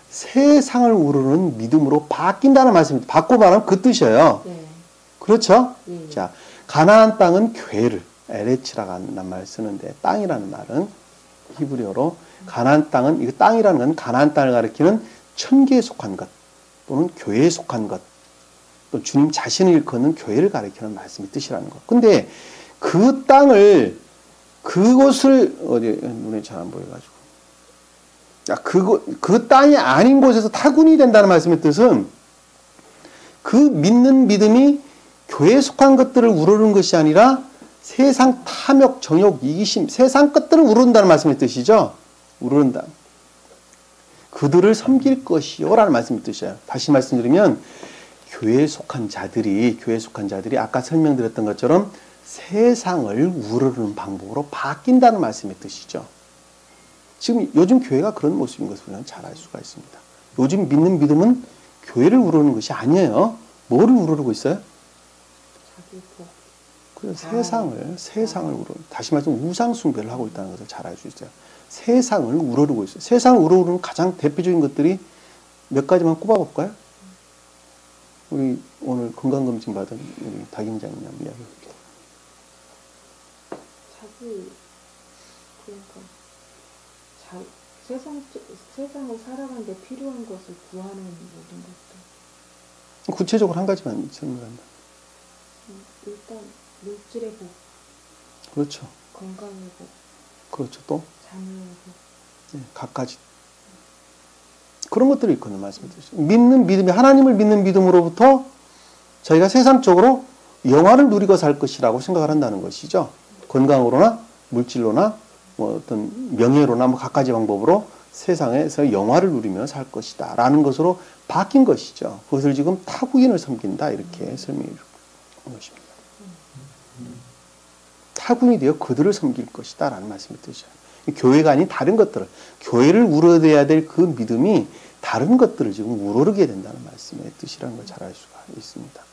세상을 우르는 믿음으로 바뀐다는 말씀입니다. 바꿔 말하면 그 뜻이에요. 그렇죠? 자, 가나안 땅은 교회를 에레츠라고 하는 말을 쓰는데 땅이라는 말은 히브리어로 가나안 땅은 이거 땅이라는 건 가나안 땅을 가리키는 천계에 속한 것 또는 교회에 속한 것 또 주님 자신을 일컫는 교회를 가리키는 말씀의 뜻이라는 것. 근데 그 땅을 그곳을 어디 눈에 잘 안 보여가지고 그 땅이 아닌 곳에서 타군이 된다는 말씀의 뜻은 그 믿는 믿음이 교회에 속한 것들을 우르는 것이 아니라 세상 탐욕, 정욕, 이기심, 세상 것들을 우른다는 말씀의 뜻이죠. 우른다. 그들을 섬길 것이요 라는 말씀의 뜻이에요. 다시 말씀드리면 교회에 속한 자들이 아까 설명드렸던 것처럼 세상을 우르는 방법으로 바뀐다는 말씀의 뜻이죠. 지금 요즘 교회가 그런 모습인 것을 우리는 잘 알 수가 있습니다. 요즘 믿는 믿음은 교회를 우르는 것이 아니에요. 뭐를 우르고 있어요? 세상을 우르는, 다시 말해서 우상 숭배를 하고 있다는 것을 잘 알 수 있어요. 세상을 우러르고 있어요. 세상을 우러르는 가장 대표적인 것들이 몇 가지만 꼽아볼까요? 우리 오늘 건강검진 받은 우리 박임장님 이야기 해볼게요. 세상을 살아가는데 필요한 것을 구하는 모든 것들. 구체적으로 한 가지만 설명한다. 일단 물질의 복. 그렇죠. 건강의 복. 그렇죠. 또? 자녀의 복. 네, 갖가지. 그런 것들을 일컫는 말씀드리죠. 믿는 믿음이 하나님을 믿는 믿음으로부터 저희가 세상적으로 영화를 누리고 살 것이라고 생각을 한다는 것이죠. 건강으로나 물질로나 뭐 어떤 명예로나 뭐 갖가지 방법으로 세상에서 영화를 누리며 살 것이다 라는 것으로 바뀐 것이죠. 그것을 지금 타국인을 섬긴다 이렇게 설명해 주는 것입니다. 타국인이 되어 그들을 섬길 것이다 라는 말씀이 뜻이죠. 교회가 아닌 다른 것들을, 교회를 우러대야 될 그 믿음이 다른 것들을 지금 우러르게 된다는 말씀의 뜻이라는 걸 잘 알 수가 있습니다.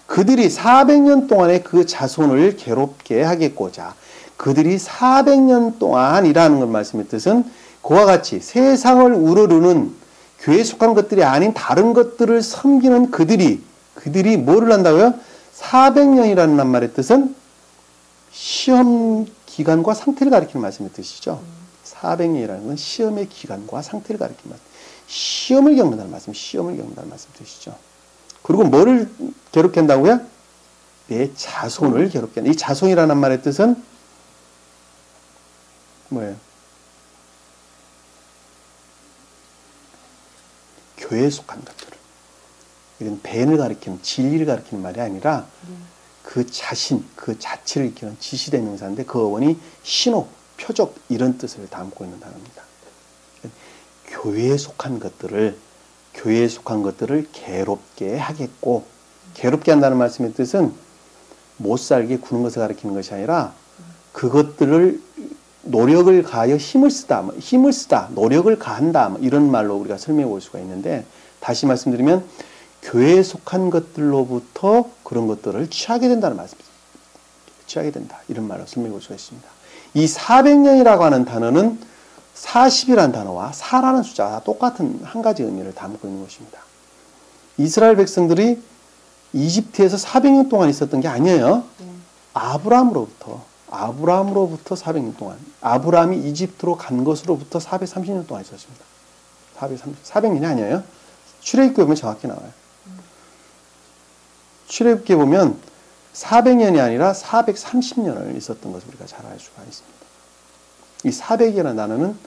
그들이 400년 동안의 그 자손을 괴롭게 하겠고자, 그들이 400년 동안이라는 것 말씀의 뜻은 그와 같이 세상을 우러르는 교회에 속한 것들이 아닌 다른 것들을 섬기는 그들이 뭐를 한다고요? 400년이라는 말의 뜻은 시험 기간과 상태를 가리키는 말씀의 뜻이죠. 400년이라는 건 시험의 기간과 상태를 가리키는 말씀. 시험을 겪는다는 말씀, 뜻이죠. 그리고 뭐를 괴롭게 한다고요? 내 자손을 괴롭게 한다. 이 자손이라는 말의 뜻은 뭐예요? 교회에 속한 것들을. 이건 벤을 가리키는, 진리를 가리키는 말이 아니라 그 자신, 그 자체를 일컫는 지시대명사인데 그 어원이 신호, 표적 이런 뜻을 담고 있는 단어입니다. 교회에 속한 것들을 괴롭게 하겠고, 괴롭게 한다는 말씀의 뜻은 못 살게 구는 것을 가리키는 것이 아니라 그것들을 노력을 가하여 힘을 쓰다, 노력을 가한다 이런 말로 우리가 설명해 볼 수가 있는데, 다시 말씀드리면 교회에 속한 것들로부터 그런 것들을 취하게 된다는 말씀입니다. 취하게 된다. 이런 말로 설명해 볼 수가 있습니다. 이 400년이라고 하는 단어는 40이라는 단어와 4라는 숫자가 똑같은 한 가지 의미를 담고 있는 것입니다. 이스라엘 백성들이 이집트에서 400년 동안 있었던 게 아니에요. 아브라함으로부터 400년 동안, 아브라함이 이집트로 간 것으로부터 430년 동안 있었습니다. 400년이 아니에요. 출애굽기에 보면 정확히 나와요. 출애굽기에 보면 400년이 아니라 430년을 있었던 것을 우리가 잘 알 수가 있습니다. 이 400이라는 단어는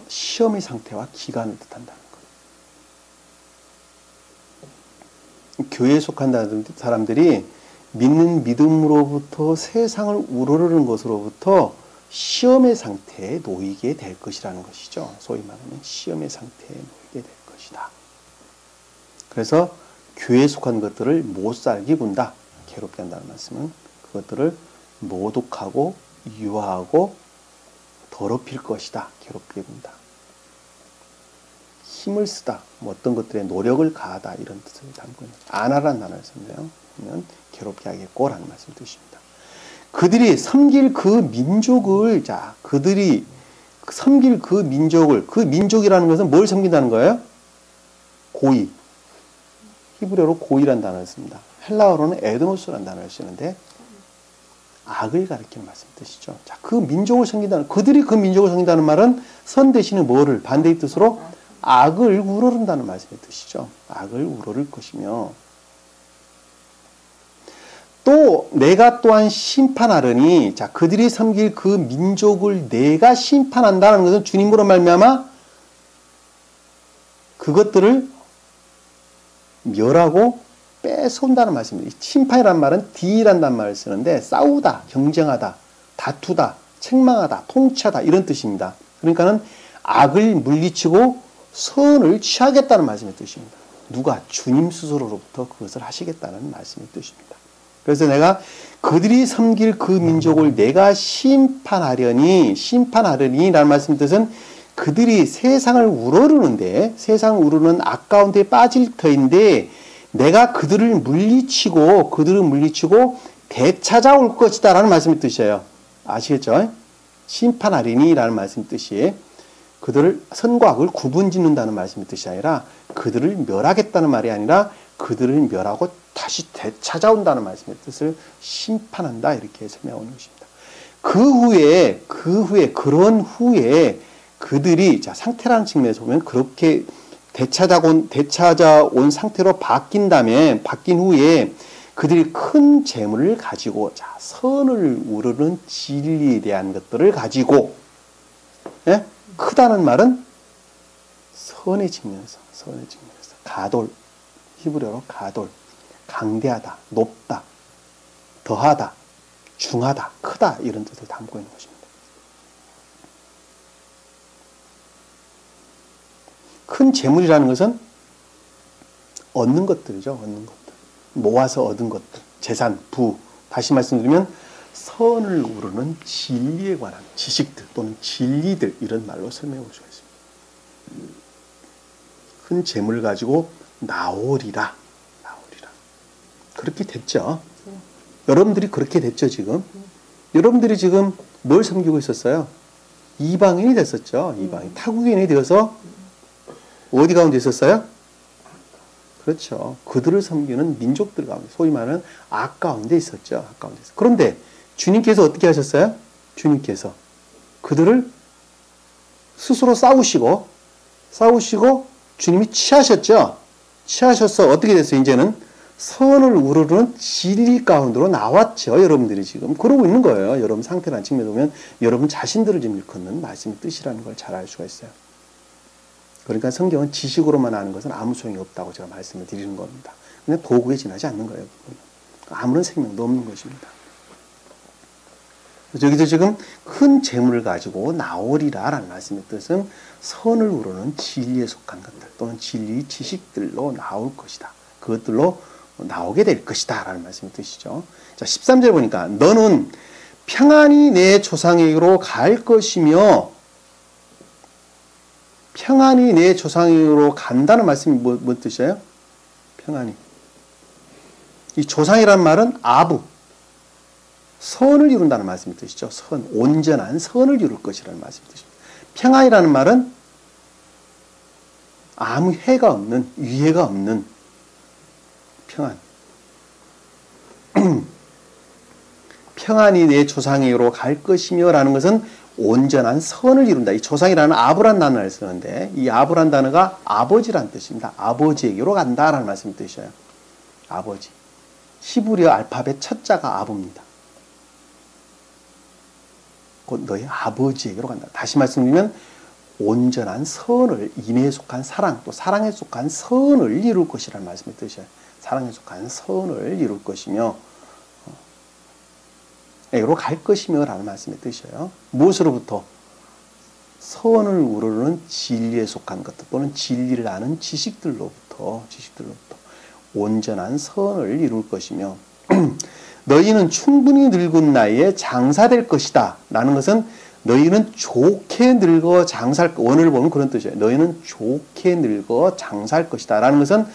시험의 상태와 기간을 뜻한다는 거예요. 교회에 속한다는 사람들이 믿는 믿음으로부터 세상을 우러르는 것으로부터 시험의 상태에 놓이게 될 것이라는 것이죠. 소위 말하는 시험의 상태에 놓이게 될 것이다. 그래서 교회에 속한 것들을 못 살게 군다. 괴롭게 한다는 말씀은 그것들을 모독하고 유하고 더럽힐 것이다. 괴롭게 군다. 힘을 쓰다. 뭐 어떤 것들에 노력을 가하다. 이런 뜻을 담고 있는 안하라는 단어를 썼네요. 그러면 괴롭게 하겠고라는 말씀 뜻입니다. 그들이 섬길 그 민족을 그들이 섬길 그 민족이라는 것은 뭘 섬긴다는 거예요? 고이. 히브리어로 고이라는 단어를 씁니다. 헬라어로는 에드노스라는 단어를 쓰는데 악을 가리키는 말씀 뜻이죠. 자, 그 민족을 섬긴다는, 그들이 그 민족을 섬긴다는 말은 선 대신에 뭐를 반대의 뜻으로 악을 우러른다는 말씀의 뜻이죠. 악을 우러를 것이며 또 내가 또한 심판하려니, 자, 그들이 섬길 그 민족을 내가 심판한다는 것은 주님으로 말미암아 그것들을 멸하고 뺏어온다는 말씀입니다. 심판이란 말은 디라는 말을 쓰는데 싸우다, 경쟁하다, 다투다, 책망하다, 통치하다 이런 뜻입니다. 그러니까는 악을 물리치고 선을 취하겠다는 말씀의 뜻입니다. 누가? 주님 스스로로부터 그것을 하시겠다는 말씀의 뜻입니다. 그래서 내가 그들이 섬길 그 민족을 내가 심판하려니 라는 말씀의 뜻은 그들이 세상을 우러르는데, 세상을 우르는 악 가운데 빠질 터인데 내가 그들을 물리치고 되찾아올 것이다 라는 말씀의 뜻이에요. 아시겠죠? 심판하리니 라는 말씀의 뜻이 그들을 선과 악을 구분짓는다는 말씀의 뜻이 아니라 그들을 멸하겠다는 말이 아니라 그들을 멸하고 다시 되찾아온다는 말씀의 뜻을 심판한다 이렇게 설명하는 것입니다. 그런 후에 그들이, 자, 상태라는 측면에서 보면 그렇게 되찾아온 상태로 바뀐 후에 그들이 큰 재물을 가지고, 자, 선을 우르는 진리에 대한 것들을 가지고, 예? 크다는 말은 선의 측면에서 가돌, 히브리어로 가돌, 강대하다, 높다, 더하다, 중하다, 크다 이런 뜻을 담고 있는 것입니다. 큰 재물이라는 것은 얻는 것들이죠. 얻는 것들. 모아서 얻은 것들. 재산, 부. 다시 말씀드리면 선을 우르는 진리에 관한 지식들 또는 진리들 이런 말로 설명해 볼 수가 있습니다. 큰 재물을 가지고 나오리라. 그렇게 됐죠. 여러분들이 그렇게 됐죠, 지금. 여러분들이 지금 뭘 섬기고 있었어요? 이방인이 됐었죠. 이방인. 타국인이 되어서 어디 가운데 있었어요? 그렇죠. 그들을 섬기는 민족들 가운데, 소위 말하는 악 가운데 있었죠. 악 가운데 있었어요. 그런데 주님께서 어떻게 하셨어요? 주님께서 그들을 스스로 싸우시고 주님이 취하셨죠. 취하셔서 어떻게 됐어요? 이제는 선을 우러르는 진리 가운데로 나왔죠. 여러분들이 지금 그러고 있는 거예요. 여러분 상태라는 측면에 보면 여러분 자신들을 지금 일컫는 말씀의 뜻이라는 걸 잘 알 수가 있어요. 그러니까 성경은 지식으로만 아는 것은 아무 소용이 없다고 제가 말씀을 드리는 겁니다. 그냥 도구에 지나지 않는 거예요. 아무런 생명도 없는 것입니다. 여기서 지금 큰 재물을 가지고 나오리라라는 말씀의 뜻은 선을 우러는 진리에 속한 것들 또는 진리의 지식들로 나올 것이다. 그것들로 나오게 될 것이다 라는 말씀의 뜻이죠. 자, 13절 보니까 너는 평안히 내 조상에게로 갈 것이며, 평안히 내 조상에게로 간다는 말씀이 뭔 뜻이에요? 평안히. 이 조상이라는 말은 아부, 선을 이룬다는 말씀의 뜻이죠. 선, 온전한 선을 이룰 것이라는 말씀의 뜻입니다. 평안이라는 말은 아무 해가 없는, 위해가 없는 평안. 평안이 내 조상에게로 갈 것이며 라는 것은 온전한 선을 이룬다. 이 조상이라는 아브란 단어를 쓰는데 이 아브란 단어가 아버지란 뜻입니다. 아버지에게로 간다라는 말씀을 뜻이에요. 아버지. 히브리어 알파벳 첫 자가 아부입니다. 곧 너의 아버지에게로 간다. 다시 말씀드리면 온전한 선을, 인애에 속한 사랑, 또 사랑에 속한 선을 이룰 것이라는 말씀을 뜻이에요. 사랑에 속한 선을 이룰 것이며 에로 갈 것이며 라는 말씀의 뜻이에요. 무엇으로부터? 선을 우러르는 진리에 속한 것들 또는 진리를 아는 지식들로부터 온전한 선을 이룰 것이며 너희는 충분히 늙은 나이에 장사될 것이다 라는 것은 너희는 좋게 늙어 장사할, 원어를 보면 그런 뜻이에요. 너희는 좋게 늙어 장사할 것이다 라는 것은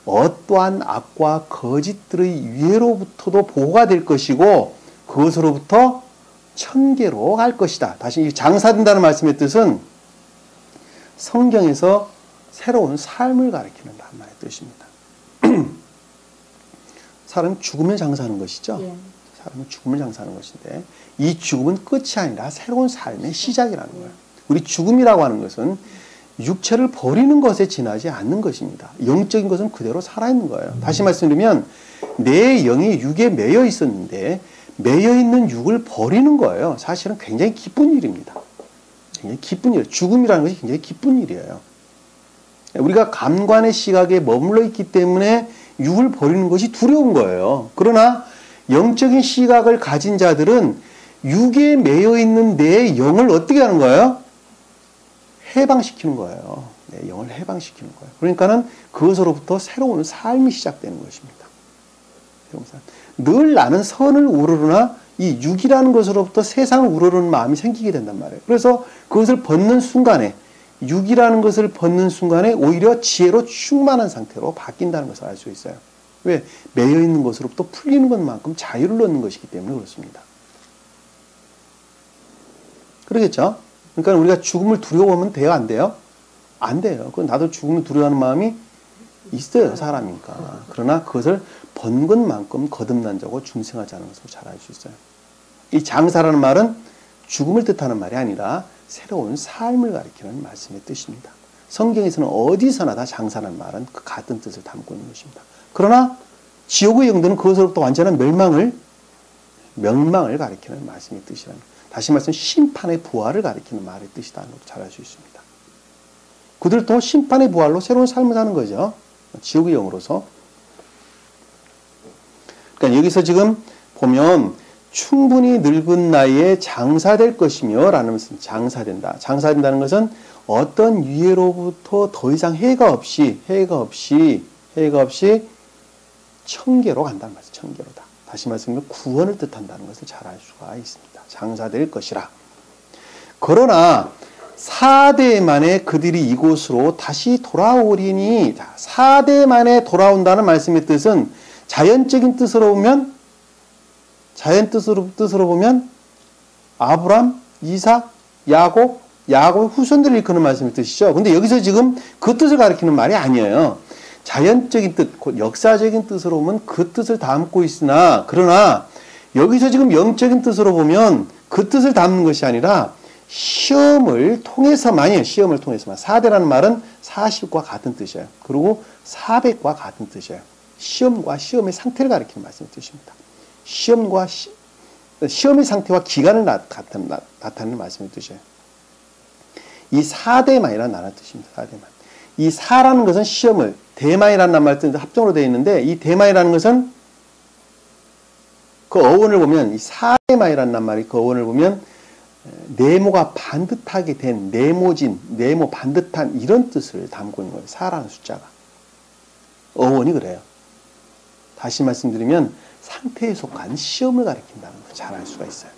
어떠한 악과 거짓들의 위해로부터도 보호가 될 것이고 그것으로부터 천계로 갈 것이다. 다시 장사된다는 말씀의 뜻은 성경에서 새로운 삶을 가리키는 말의 뜻입니다. 사람이 죽으면 장사하는 것이죠. 예. 사람이 죽으면 장사하는 것인데 이 죽음은 끝이 아니라 새로운 삶의 시작이라는 거예요. 우리 죽음이라고 하는 것은 육체를 버리는 것에 지나지 않는 것입니다. 영적인 것은 그대로 살아있는 거예요. 다시 말씀드리면 내 영이 육에 매여 있었는데 매여 있는 육을 버리는 거예요. 사실은 굉장히 기쁜 일입니다. 굉장히 기쁜 일. 죽음이라는 것이 굉장히 기쁜 일이에요. 우리가 감관의 시각에 머물러 있기 때문에 육을 버리는 것이 두려운 거예요. 그러나 영적인 시각을 가진 자들은 육에 매여 있는 내 영을 어떻게 하는 거예요? 해방시키는 거예요. 내 영을 해방시키는 거예요. 그러니까는 그것으로부터 새로운 삶이 시작되는 것입니다. 새로운 삶. 늘 나는 선을 우러르나 이 육이라는 것으로부터 세상을 우러르는 마음이 생기게 된단 말이에요. 그래서 그것을 벗는 순간에 육이라는 것을 벗는 순간에 오히려 지혜로 충만한 상태로 바뀐다는 것을 알 수 있어요. 왜? 매여 있는 것으로부터 풀리는 것만큼 자유를 얻는 것이기 때문에 그렇습니다. 그러겠죠? 그러니까 우리가 죽음을 두려워하면 돼요? 안 돼요? 안 돼요. 그건 나도 죽음을 두려워하는 마음이 있어요. 사람이니까. 그러나 그것을 번 것만큼 거듭난 자고 중생하지 않은 것을 잘 알 수 있어요. 이 장사라는 말은 죽음을 뜻하는 말이 아니라 새로운 삶을 가리키는 말씀의 뜻입니다. 성경에서는 어디서나 다 장사라는 말은 그 같은 뜻을 담고 있는 것입니다. 그러나 지옥의 영들은 그것으로부터 완전한 멸망을 가리키는 말씀의 뜻이라는, 다시 말씀 심판의 부활을 가리키는 말의 뜻이라는 것도 잘 알 수 있습니다. 그들도 심판의 부활로 새로운 삶을 사는 거죠. 지옥의 영으로서. 그러니까 여기서 지금 보면 충분히 늙은 나이에 장사될 것이며 라는 것은 장사된다. 장사된다는 것은 어떤 유해로부터 더 이상 해가 없이 천계로 간다는 말이죠. 천계로다. 다시 말씀드리면 구원을 뜻한다는 것을 잘 알 수가 있습니다. 장사될 것이라. 그러나 4대 만에 그들이 이곳으로 다시 돌아오리니, 4대 만에 돌아온다는 말씀의 뜻은 자연적인 뜻으로 보면 아브람, 이삭, 야곱의 후손들을 일컫는 말씀의 뜻이죠. 근데 여기서 지금 그 뜻을 가리키는 말이 아니에요. 자연적인 뜻, 곧 역사적인 뜻으로 보면 그 뜻을 담고 있으나, 그러나 여기서 지금 영적인 뜻으로 보면 그 뜻을 담는 것이 아니라 시험을 통해서만이에요. 시험을 통해서만. 4대라는 말은 40과 같은 뜻이에요. 그리고 400과 같은 뜻이에요. 시험과 시험의 상태를 가리키는 말씀의 뜻입니다. 시험의 상태와 기간을 나타내는 말씀의 뜻이에요. 이 4대만이라는 나라는 뜻입니다. 4대만. 이 4라는 것은 시험을, 대만이라는 말 뜻인데 합정으로 되어 있는데, 이 대만이라는 것은 그 어원을 보면, 이 4대만이라는 말이 그 어원을 보면 네모가 반듯하게 된, 네모 반듯한 이런 뜻을 담고 있는 거예요. 4라는 숫자가. 어원이 그래요. 다시 말씀드리면 상태에 속한 시험을 가리킨다는 걸 잘 알 수가 있어요.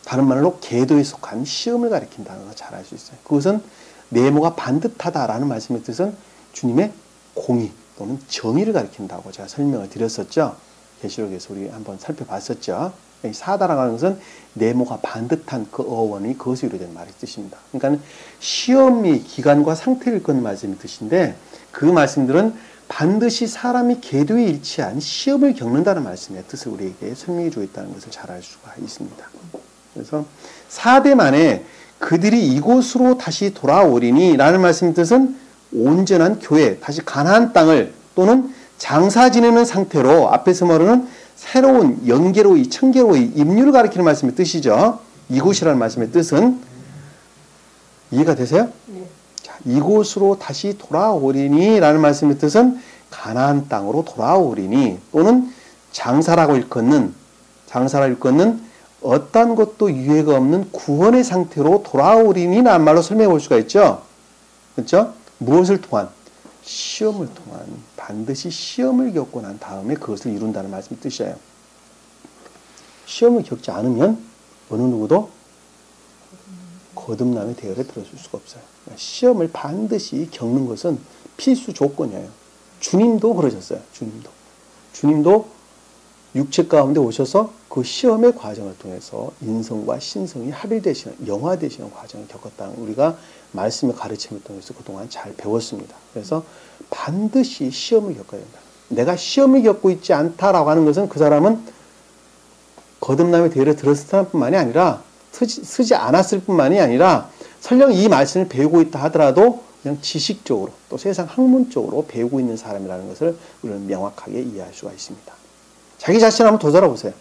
다른 말로 계도에 속한 시험을 가리킨다는 걸 잘 알 수 있어요. 그것은 네모가 반듯하다라는 말씀의 뜻은 주님의 공의 또는 정의를 가리킨다고 제가 설명을 드렸었죠. 계시록에서 우리 한번 살펴봤었죠. 이 4다라고 하는 것은 네모가 반듯한 그 어원이 그것으로 이루어진 말의 뜻입니다. 그러니까 시험이 기간과 상태를 끄는 말씀의 뜻인데, 그 말씀들은 반드시 사람이 궤도에 일치한 시험을 겪는다는 말씀의 뜻을 우리에게 설명해 주고 있다는 것을 잘 알 수가 있습니다. 그래서 4대 만에 그들이 이곳으로 다시 돌아오리니 라는 말씀의 뜻은 온전한 교회, 다시 가나안 땅을 또는 장사 지내는 상태로 앞에서 말하는 새로운 영계로의, 청계로의 입류를 가리키는 말씀의 뜻이죠. 이곳이라는 말씀의 뜻은 이해가 되세요? 네. 자, 이곳으로 다시 돌아오리니 라는 말씀의 뜻은 가나안 땅으로 돌아오리니 또는 장사라고 일컫는 어떤 것도 유해가 없는 구원의 상태로 돌아오리니 라는 말로 설명해 볼 수가 있죠. 그렇죠? 무엇을 통한? 시험을 통한, 반드시 시험을 겪고 난 다음에 그것을 이룬다는 말씀의 뜻이에요. 시험을 겪지 않으면 어느 누구도 거듭남의 대열에 들어설 수가 없어요. 시험을 반드시 겪는 것은 필수 조건이에요. 주님도 그러셨어요. 주님도 육체 가운데 오셔서 그 시험의 과정을 통해서 인성과 신성이 합일되시는, 영화되시는 과정을 겪었다는 우리가 말씀의 가르침을 통해서 그동안 잘 배웠습니다. 그래서 반드시 시험을 겪어야 된다. 내가 시험을 겪고 있지 않다라고 하는 것은 그 사람은 거듭남의 대열에 들었을 사람뿐만이 아니라 쓰지 않았을 뿐만이 아니라 설령 이 말씀을 배우고 있다 하더라도 그냥 지식적으로 또 세상 학문적으로 배우고 있는 사람이라는 것을 우리는 명확하게 이해할 수가 있습니다. 자기 자신을 한번 되돌아보세요.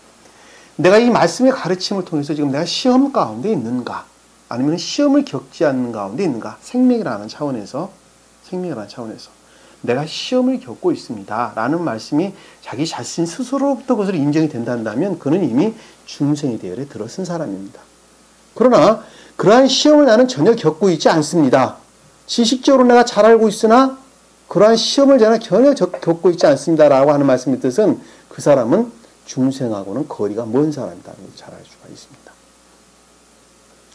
내가 이 말씀의 가르침을 통해서 지금 내가 시험 가운데 있는가? 아니면 시험을 겪지 않는 가운데 있는가? 생명이라는 차원에서 내가 시험을 겪고 있습니다. 라는 말씀이 자기 자신 스스로부터 그것을 인정이 된다면 그는 이미 중생의 대열에 들어선 사람입니다. 그러나 그러한 시험을 나는 전혀 겪고 있지 않습니다. 지식적으로 내가 잘 알고 있으나 그러한 시험을 저는 전혀 겪고 있지 않습니다. 라고 하는 말씀의 뜻은 그 사람은 중생하고는 거리가 먼 사람이라는 것을 잘 알 수가 있습니다.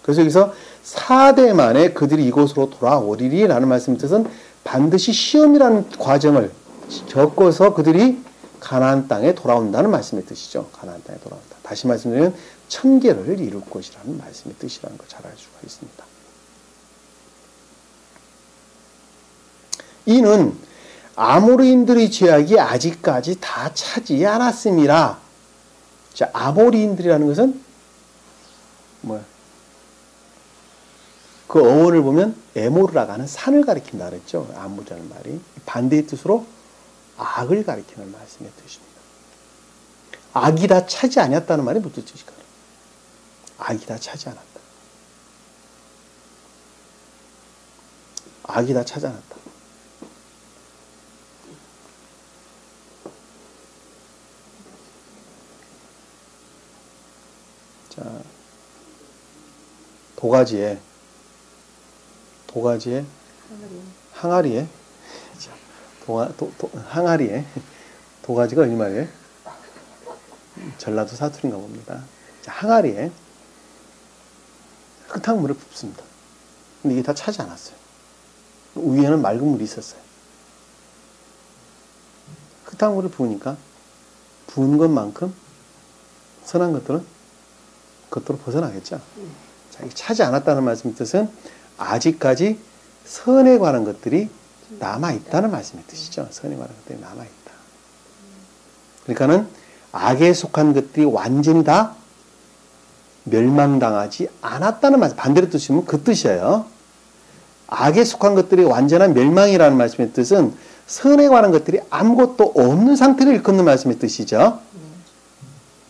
그래서 여기서 4대 만에 그들이 이곳으로 돌아오리리 라는 말씀의 뜻은 반드시 시험이라는 과정을 겪어서 그들이 가나안 땅에 돌아온다는 말씀의 뜻이죠. 가나안 땅에 돌아온다. 다시 말씀드리면 천계를 이룰 것이라는 말씀의 뜻이라는 걸 잘 알 수가 있습니다. 이는 아모리인들의 죄악이 아직까지 다 차지 않았습니다. 자, 아모리인들이라는 것은 뭐야? 그 어원을 보면 에모르라고 하는 산을 가리킨다 그랬죠. 아모리라는 말이 반대의 뜻으로 악을 가리키는 말씀의 뜻입니다. 악이 다 차지 않았다는 말이 무슨 뜻일까요? 악이 다 차지 않았다. 악이 다 차지 않았다. 자, 도가지에 항아리에 항아리에 도가지가 얼마예요? 전라도 사투리인가 봅니다. 자, 항아리에 흙탕물을 붓습니다. 근데 이게 다 차지 않았어요. 위에는 맑은 물이 있었어요. 흙탕물을 부으니까 부은 것만큼 선한 것들은 겉으로 벗어나겠죠. 자, 이 차지 않았다는 말씀의 뜻은 아직까지 선에 관한 것들이 남아있다는 말씀의 뜻이죠. 선에 관한 것들이 남아있다. 그러니까는 악에 속한 것들이 완전히 다 멸망당하지 않았다는 말씀. 반대로 뜻이면 그 뜻이에요. 악에 속한 것들이 완전한 멸망이라는 말씀의 뜻은 선에 관한 것들이 아무것도 없는 상태를 일컫는 말씀의 뜻이죠.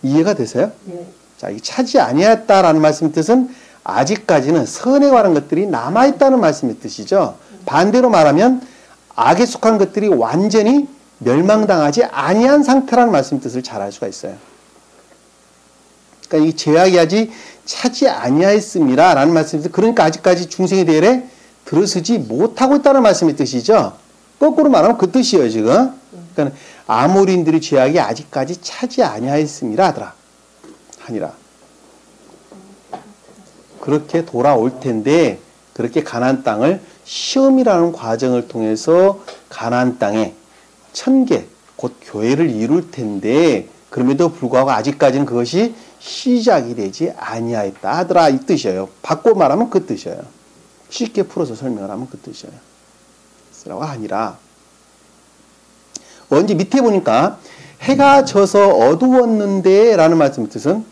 이해가 되세요? 네. 자, 이 차지 아니했다라는 말씀의 뜻은 아직까지는 선에 관한 것들이 남아있다는 말씀의 뜻이죠. 반대로 말하면 악에 속한 것들이 완전히 멸망당하지 아니한 상태라는 말씀의 뜻을 잘 알 수가 있어요. 그러니까 이 죄악이 아직 차지 아니하였습니다 라는 말씀이 그러니까 아직까지 중생의 대열에 들어서지 못하고 있다는 말씀의 뜻이죠. 거꾸로 말하면 그 뜻이에요 지금. 그러니까 아모리인들의 죄악이 아직까지 차지 아니하였습니다 하니라. 그렇게 돌아올 텐데 그렇게 가나안 땅을 시험이라는 과정을 통해서 가나안 땅에 천계 곧 교회를 이룰 텐데 그럼에도 불구하고 아직까지는 그것이 시작이 되지 아니하였다 하더라 이 뜻이에요. 바꿔 말하면 그 뜻이에요. 쉽게 풀어서 설명을 하면 그 뜻이에요. 라고 아니라 언제 밑에 보니까 해가 져서 어두웠는데 라는 말씀의 뜻은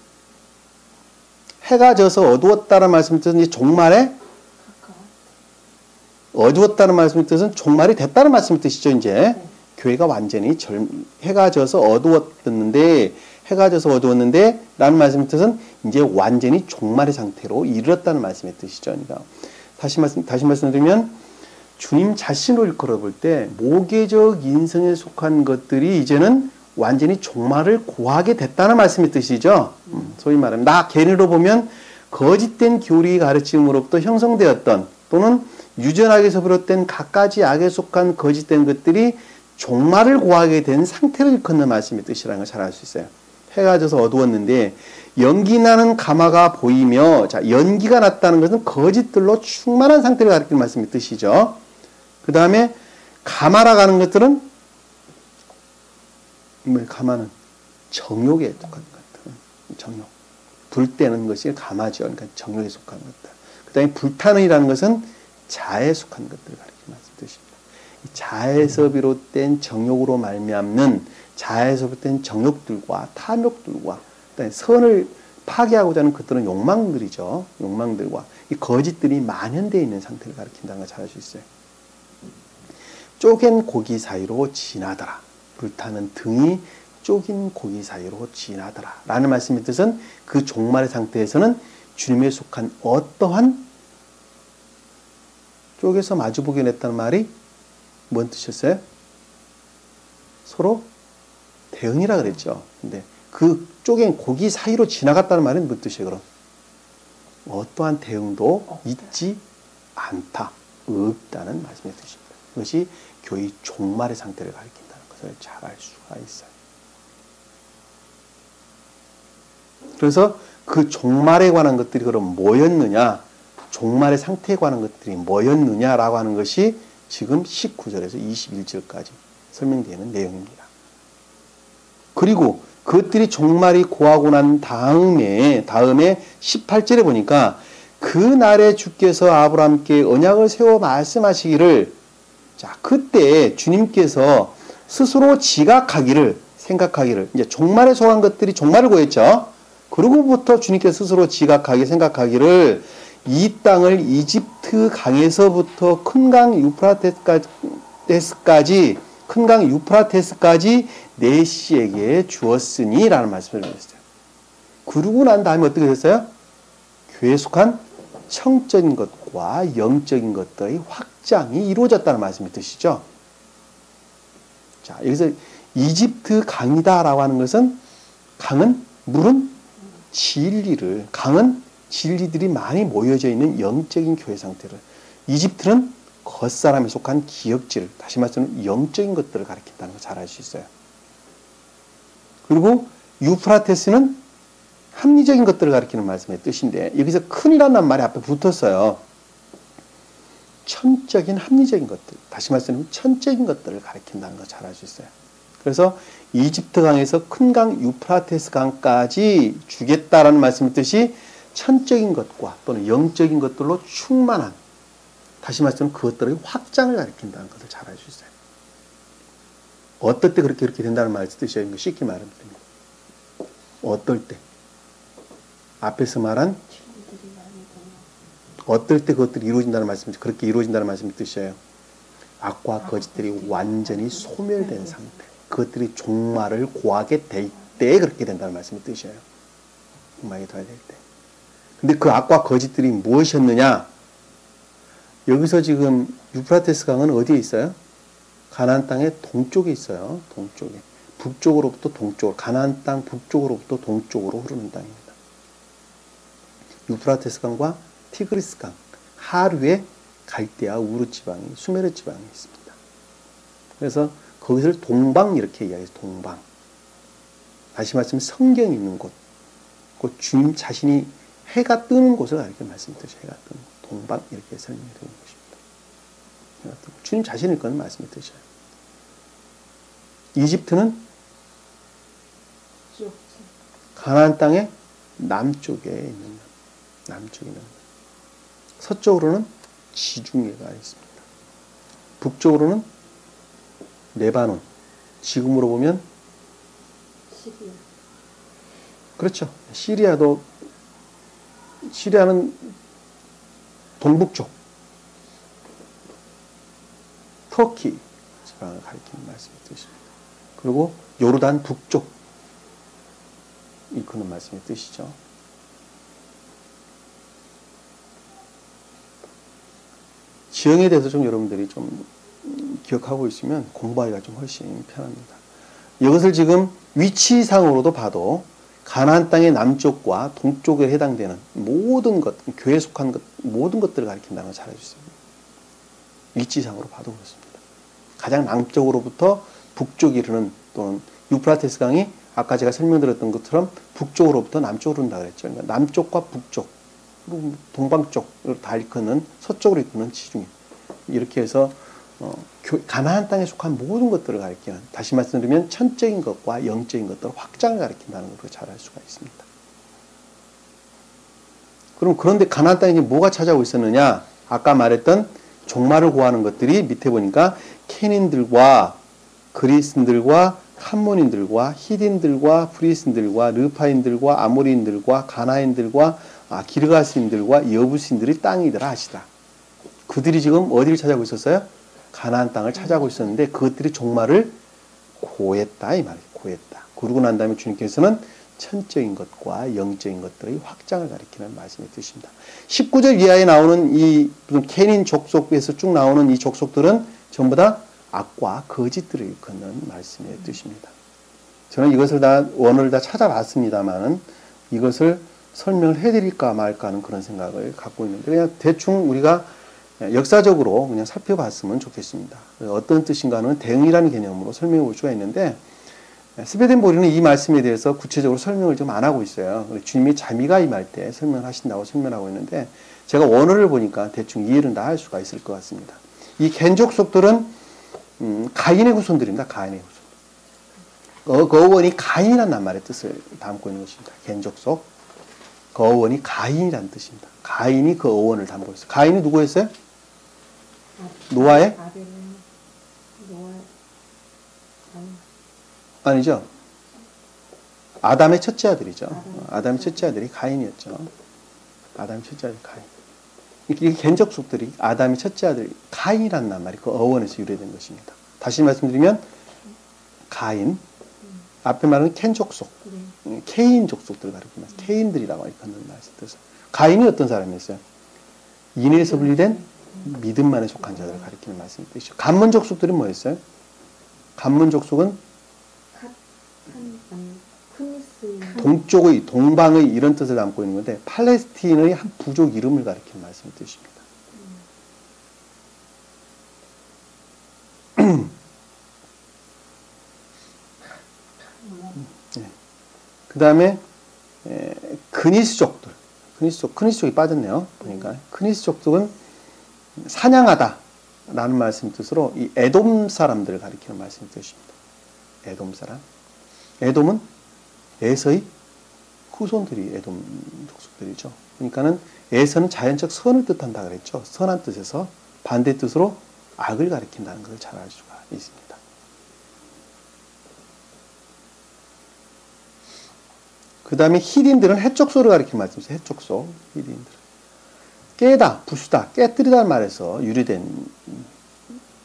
해가 져서 어두웠다는 말씀의 뜻은 이제 종말에 어두웠다는 말씀의 뜻은 종말이 됐다는 말씀의 뜻이죠. 이제 네. 교회가 완전히 해가 져서 어두웠는데 해가 져서 어두웠는데 라는 말씀의 뜻은 이제 완전히 종말의 상태로 이르렀다는 말씀의 뜻이죠. 그러니까 다시 말씀드리면 주님 자신을 일컬어 볼 때 모계적 인생에 속한 것들이 이제는 완전히 종말을 고하게 됐다는 말씀의 뜻이죠. 소위 말하면 나 개인으로 보면 거짓된 교리 가르침으로부터 형성되었던 또는 유전학에서 비롯된 갖가지 악에 속한 거짓된 것들이 종말을 고하게 된 상태를 일컫는 말씀의 뜻이라는 걸 잘 알 수 있어요. 해가 져서 어두웠는데 연기 나는 가마가 보이며, 자, 연기가 났다는 것은 거짓들로 충만한 상태를 가리키는 말씀의 뜻이죠. 그 다음에 가마라고 하는 것들은 가마는 정욕에 속한 것들. 정욕. 불 때는 것이 가마죠. 그러니까 정욕에 속한 것들. 그 다음에 불타는이라는 것은 자에 속한 것들을 가리키는 말씀 뜻입니다. 자에서 비롯된 정욕으로 말미암는 자에서 비롯된 정욕들과 탐욕들과 그다음에 선을 파괴하고자 하는 것들은 욕망들이죠. 욕망들과 이 거짓들이 만연되어 있는 상태를 가리킨다는 걸 잘 알 수 있어요. 쪼갠 고기 사이로 지나더라. 불타는 등이 쪼긴 고기 사이로 지나더라. 라는 말씀의 뜻은 그 종말의 상태에서는 주님에 속한 어떠한 쪼개서 마주보게 냈다는 말이 뭔 뜻이었어요? 서로 대응이라 그랬죠. 근데 그 쪼갠 고기 사이로 지나갔다는 말은 뭔 뜻이에요, 그럼? 어떠한 대응도 있지 않다. 없다는 말씀의 뜻입니다. 이것이 교회의 종말의 상태를 가리킨다는 것을 잘 알 수가 있어요. 그래서 그 종말에 관한 것들이 그럼 뭐였느냐, 종말의 상태에 관한 것들이 뭐였느냐라고 하는 것이 지금 19절에서 21절까지 설명되는 내용입니다. 그리고 그것들이 종말이 고하고 난 다음에 18절에 보니까 그 날에 주께서 아브라함께 언약을 세워 말씀하시기를, 자, 그때 주님께서 스스로 지각하기를, 생각하기를, 이제 종말에 속한 것들이 종말을 고했죠. 그러고부터 주님께서 스스로 지각하기, 생각하기를 이 땅을 이집트 강에서부터 큰 강 유프라테스까지 내 씨에게 주었으니 라는 말씀을 드렸어요. 그러고 난 다음에 어떻게 됐어요? 교회에 속한 청적인 것과 영적인 것들의 확장이 이루어졌다는 말씀이 뜻이죠. 자, 여기서 이집트 강이다라고 하는 것은, 물은 강은 진리들이 많이 모여져 있는 영적인 교회 상태를, 이집트는 겉사람에 속한 기억질, 다시 말해서 영적인 것들을 가리킨다는 걸 잘 알 수 있어요. 그리고 유프라테스는 합리적인 것들을 가리키는 말씀의 뜻인데, 여기서 큰이라는 말이 앞에 붙었어요. 천적인 합리적인 것들, 다시 말씀드리면 천적인 것들을 가리킨다는 걸 잘 알 수 있어요. 그래서 이집트 강에서 큰 강 유프라테스 강까지 주겠다라는 말씀의 뜻이 천적인 것과 또는 영적인 것들로 충만한, 다시 말해서 그것들의 확장을 가리킨다는 것을 잘 알 수 있어요. 어떨 때 그렇게 된다는 말의 뜻이에요. 쉽게 말하면 어떨 때, 앞에서 말한 어떨 때 그것들이 이루어진다는 말씀이죠. 그렇게 이루어진다는 말씀의 뜻이에요. 악과 거짓들이 완전히 소멸된 상태, 그것들이 종말을 고하게 될 때 그렇게 된다는 말씀의 뜻이에요. 종말이 될 때. 근데 그 악과 거짓들이 무엇이었느냐? 여기서 지금 유프라테스 강은 어디에 있어요? 가나안 땅의 동쪽에 있어요. 동쪽에. 북쪽으로부터 동쪽으로, 가나안 땅 북쪽으로부터 동쪽으로 흐르는 땅입니다. 유프라테스 강과 티그리스 강, 하류에 갈대아 우르 지방이, 수메르 지방이 있습니다. 그래서 거기를 동방 이렇게 이야기해요. 동방. 다시 말하면 성경이 있는 곳, 그 주님 자신이 해가 뜨는 곳을 이렇게 말씀드리죠. 해가 뜨는 곳, 동방 이렇게 설명해 드리는 것입니다. 주님 자신을 거는 말씀이 뜻이에요. 이집트는 가나안 땅의 남쪽에 있는, 서쪽으로는 지중해가 있습니다. 북쪽으로는 레바논, 지금으로 보면 시리아. 그렇죠. 시리아는 동북쪽 터키 지방을 가리키는 말씀이 뜻입니다. 그리고 요르단 북쪽 일컫는 말씀의 뜻이죠. 지형에 대해서 좀 여러분들이 좀 기억하고 있으면 공부하기가 좀 훨씬 편합니다. 이것을 지금 위치상으로도 봐도 가나안 땅의 남쪽과 동쪽에 해당되는 모든 것, 교회에 속한 것, 모든 것들을 가리킨다는 걸 잘 알려주세요. 위치상으로 봐도 그렇습니다. 가장 남쪽으로부터 북쪽이 이르는 또는 유프라테스 강이 아까 제가 설명드렸던 것처럼 북쪽으로부터 남쪽으로 흐른다 그랬죠. 그러니까 남쪽과 북쪽, 동방쪽을 다 일컫는 서쪽으로 일컫는 지중해. 이렇게 해서 가나안 땅에 속한 모든 것들을 가리키는, 다시 말씀드리면 천적인 것과 영적인 것들을 확장을 가리킨다는 것을 잘 알 수가 있습니다. 그럼 그런데 가나안 땅에 뭐가 찾아오고 있었느냐? 아까 말했던 종말을 구하는 것들이 밑에 보니까 케닌들과 그리스인들과 캄몬인들과 히딘들과 프리스인들과 르파인들과 아모리인들과 가나인들과 기르가스인들과 여부스인들이 땅이더라 하시다. 그들이 지금 어디를 찾아오고 있었어요? 가나안 땅을 찾아오고 있었는데 그것들이 종말을 고했다 이 말이에요. 고했다. 그러고 난 다음에 주님께서는 천적인 것과 영적인 것들의 확장을 가리키는 말씀의 뜻입니다. 19절 이하에 나오는 이 케닌 족속에서 쭉 나오는 이 족속들은 전부 다 악과 거짓들을 일컫는 말씀의 뜻입니다. 저는 이것을 다 원어를 다 찾아봤습니다만은 이것을 설명을 해드릴까 말까 하는 그런 생각을 갖고 있는데 그냥 대충 우리가 역사적으로 그냥 살펴봤으면 좋겠습니다. 어떤 뜻인가는 대응이라는 개념으로 설명해 볼 수가 있는데 스베덴보리는 이 말씀에 대해서 구체적으로 설명을 좀 안 하고 있어요. 주님이 자미가 임할 때 설명을 하신다고 설명하고 있는데 제가 원어를 보니까 대충 이해는 다 할 수가 있을 것 같습니다. 이 겐족속들은 가인의 후손들입니다. 가인의 후손. 그 어원이 가인이라는 낱말의 뜻을 담고 있는 것입니다. 겐족속. 그 어원이 가인이라는 뜻입니다. 가인이 그 어원을 담고 있어요. 가인이 누구였어요? 노아의? 아니죠. 아담의 첫째 아들이죠. 아담의 첫째 아들이 가인이었죠. 아담의 첫째 아들이 가인. 이 겐족속들이 아담의 첫째 아들 가인이라는 낱말이 그 어원에서 유래된 것입니다. 다시 말씀드리면 가인, 앞에 말하는 켄족속, 케인 족속들을 가리킵니다. 케인들이라고 일컫는 말씀. 가인이 어떤 사람이었어요? 인에서 분리된 믿음만에 속한 자들을 가리키는 말씀이 뜻이죠. 간문 족속들은 뭐였어요? 간문 족속은 동쪽의, 동방의 이런 뜻을 담고 있는 건데 팔레스틴의 한 부족 이름을 가리키는 말씀의 뜻입니다. 네. 그 다음에 그니스족들, 그니스족이 빠졌네요. 보니까 그니스족들은 사냥하다 라는 말씀 뜻으로 이 에돔 사람들을 가리키는 말씀의 뜻입니다. 에돔 사람. 에돔은 에서의 후손들이 에돔 족속들이죠. 그러니까는 에서는 자연적 선을 뜻한다 그랬죠. 선한 뜻에서 반대 뜻으로 악을 가리킨다는 것을 잘 알 수가 있습니다. 그 다음에 히딘들은 해족소를 가리키는 말씀이죠. 해족소, 히딘들. 깨다, 부수다, 깨뜨리다는 말에서 유래된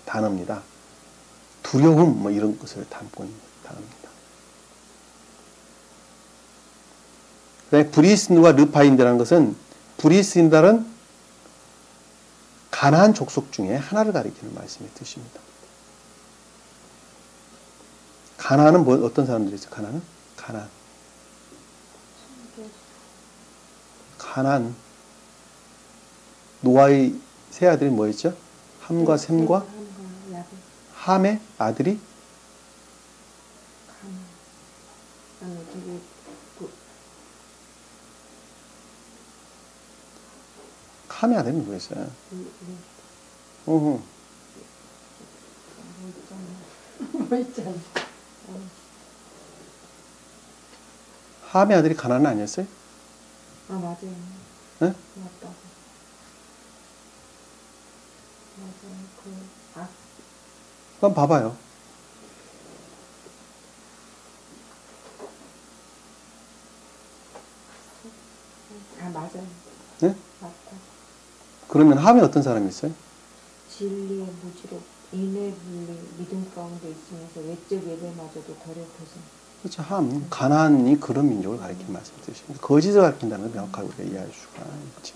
단어입니다. 두려움, 뭐 이런 것을 담고 있는 단어입니다. 그 다음에 브리스인과 르파인이라는 것은 브리스인들은 가나안 족속 중에 하나를 가리키는 말씀의 뜻입니다. 가나안은 뭐, 어떤 사람들이 있어요? 가나안. 노아의 세 아들이 뭐였죠? 함과 셈과 함의 아들이 함의 아들이 누구였어요? 뭐 있잖아. 함의 아들이 가나안 아니었어요? 아 맞아요. 네? 맞다. 맞아요. 그럼 봐봐요. 다 맞아요. 네? 맞다. 그러면 함에 어떤 사람이 있어요? 진리의 무지로 인외분리 믿음 가운데 있으면서 외적 예배마저도 더럽혀서. 그렇죠. 함, 가나안이 그런 민족을 가리키는 말씀이 뜻입니다. 거짓을 가리킨다는 걸 명확하게 우리가 이해할 수가 있죠.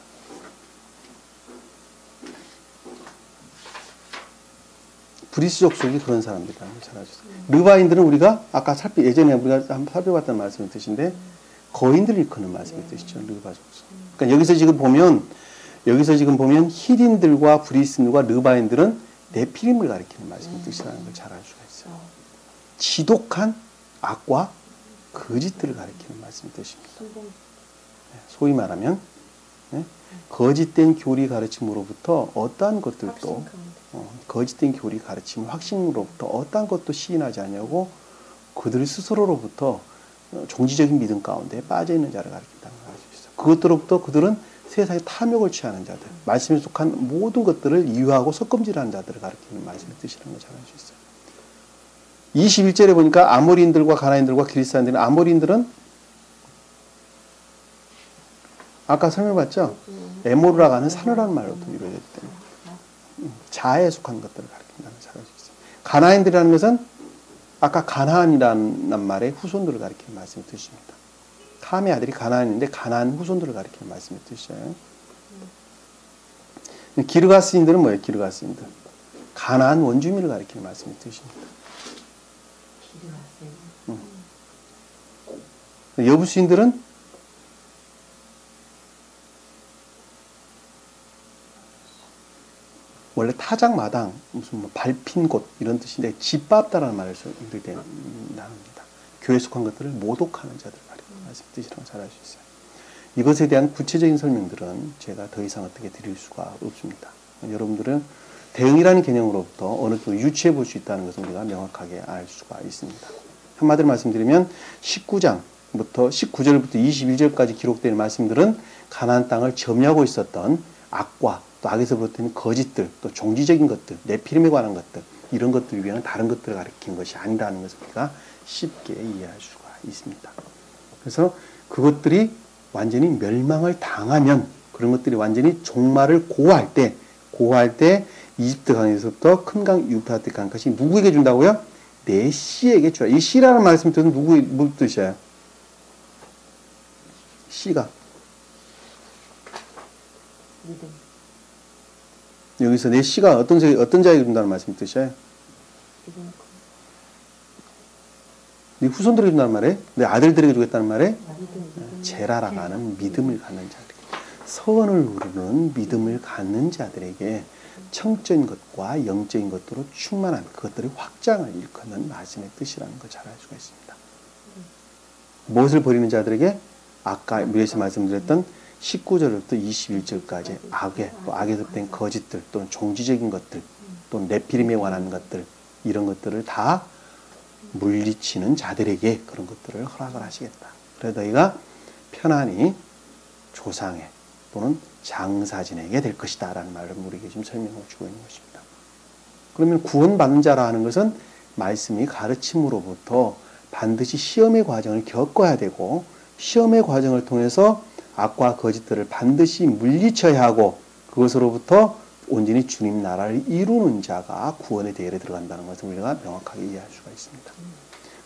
브리스족 속이 그런 사람들이라는 걸 잘 아시죠. 르바인들은 우리가 아까 예전에 우리가 한번 살펴봤던 말씀의 뜻인데 거인들을 일컫는 말씀의 뜻이죠. 르바족 속. 그러니까 여기서 지금 보면 히딘들과 브리스인들과 르바인들은 네피림을 가리키는 말씀의 뜻이라는 걸 잘 알 수가 있어요. 지독한 악과 거짓들을 가리키는 말씀의 뜻입니다. 소위 말하면 거짓된 교리 가르침으로부터 어떠한 것들도 거짓된 교리 가르침 확신으로부터 어떠한 것도 시인하지 않냐고 그들 스스로로부터 종지적인 믿음 가운데 빠져있는 자를 가리킨다는 걸 알 수 있어요. 그것들로부터 그들은 세상에 탐욕을 취하는 자들, 말씀에 속한 모든 것들을 이유하고 석금질하는 자들을 가리키는 말씀의 뜻이라는 걸 잘 알 수 있어요. 21절에 보니까 아모리인들과 가나인들과 기리스인들은 아모리인들은 아까 설명봤죠? 에모르라고 하는 산이라는 말로도 이루어졌기 때문에 자아에 속한 것들을 가리킨다는 걸 잘 알 수 있어요. 가나인들이라는 것은 아까 가나안이라는 말의 후손들을 가리키는 말씀의 뜻입니다. 함의 아들이 가나안인데 가나안 후손들을 가리키는 말씀의 뜻이에요. 기르가스인들은 뭐예요? 기르가스인들. 가나안 원주민을 가리키는 말씀의 뜻입니다. 여부수인들은 원래 타작 마당, 무슨 뭐 밟힌 곳 이런 뜻인데 짓밟다라는 말을 나눕니다. 교회에 속한 것들을 모독하는 자들 가리키는 말씀의 뜻이라고 잘 알 수 있어요. 이것에 대한 구체적인 설명들은 제가 더 이상 어떻게 드릴 수가 없습니다. 여러분들은 대응이라는 개념으로부터 어느 정도 유추해 볼 수 있다는 것을 우리가 명확하게 알 수가 있습니다. 한마디로 말씀드리면 19절부터 21절까지 기록된 말씀들은 가나안 땅을 점유하고 있었던 악과 또 악에서 비롯된 거짓들, 또 종지적인 것들, 네피림에 관한 것들, 이런 것들 위에는 다른 것들을 가리킨 것이 아니라는 것을 우리가 쉽게 이해할 수가 있습니다. 그래서 그것들이 완전히 멸망을 당하면, 그런 것들이 완전히 종말을 고할 때 이집트 강에서부터 큰 강 유프라테 강까지 누구에게 준다고요? 내 씨에게 주라. 이 씨라는 말씀의 뜻은 무슨 뜻이에요? 씨가 믿음. 여기서 내 씨가 어떤 자에게 준다는 말씀의 뜻이에요? 믿음. 네 후손들에게 준다는 말에, 내 아들들에게 주겠다는 말에 믿음. 제라라고 하는 믿음을 갖는 자들에게, 서원을 우르는 믿음을 갖는 자들에게 청적인 것과 영적인 것으로 충만한 그것들의 확장을 일컫는 말씀의 뜻이라는 걸 잘 알 수가 있습니다. 무엇을 버리는 자들에게? 아까 위에서 말씀드렸던 19절부터 21절까지 악에, 또 악에서 된 거짓들, 또는 종지적인 것들, 또 네피림에 관한 것들, 이런 것들을 다 물리치는 자들에게 그런 것들을 허락을 하시겠다. 그래서 너희가 편안히 조상에 또는 장사진에게 될 것이다 라는 말을 우리에게 지금 설명을 주고 있는 것입니다. 그러면 구원받는 자라 하는 것은 말씀이 가르침으로부터 반드시 시험의 과정을 겪어야 되고, 시험의 과정을 통해서 악과 거짓들을 반드시 물리쳐야 하고, 그것으로부터 온전히 주님 나라를 이루는 자가 구원의 대열에 들어간다는 것을 우리가 명확하게 이해할 수가 있습니다.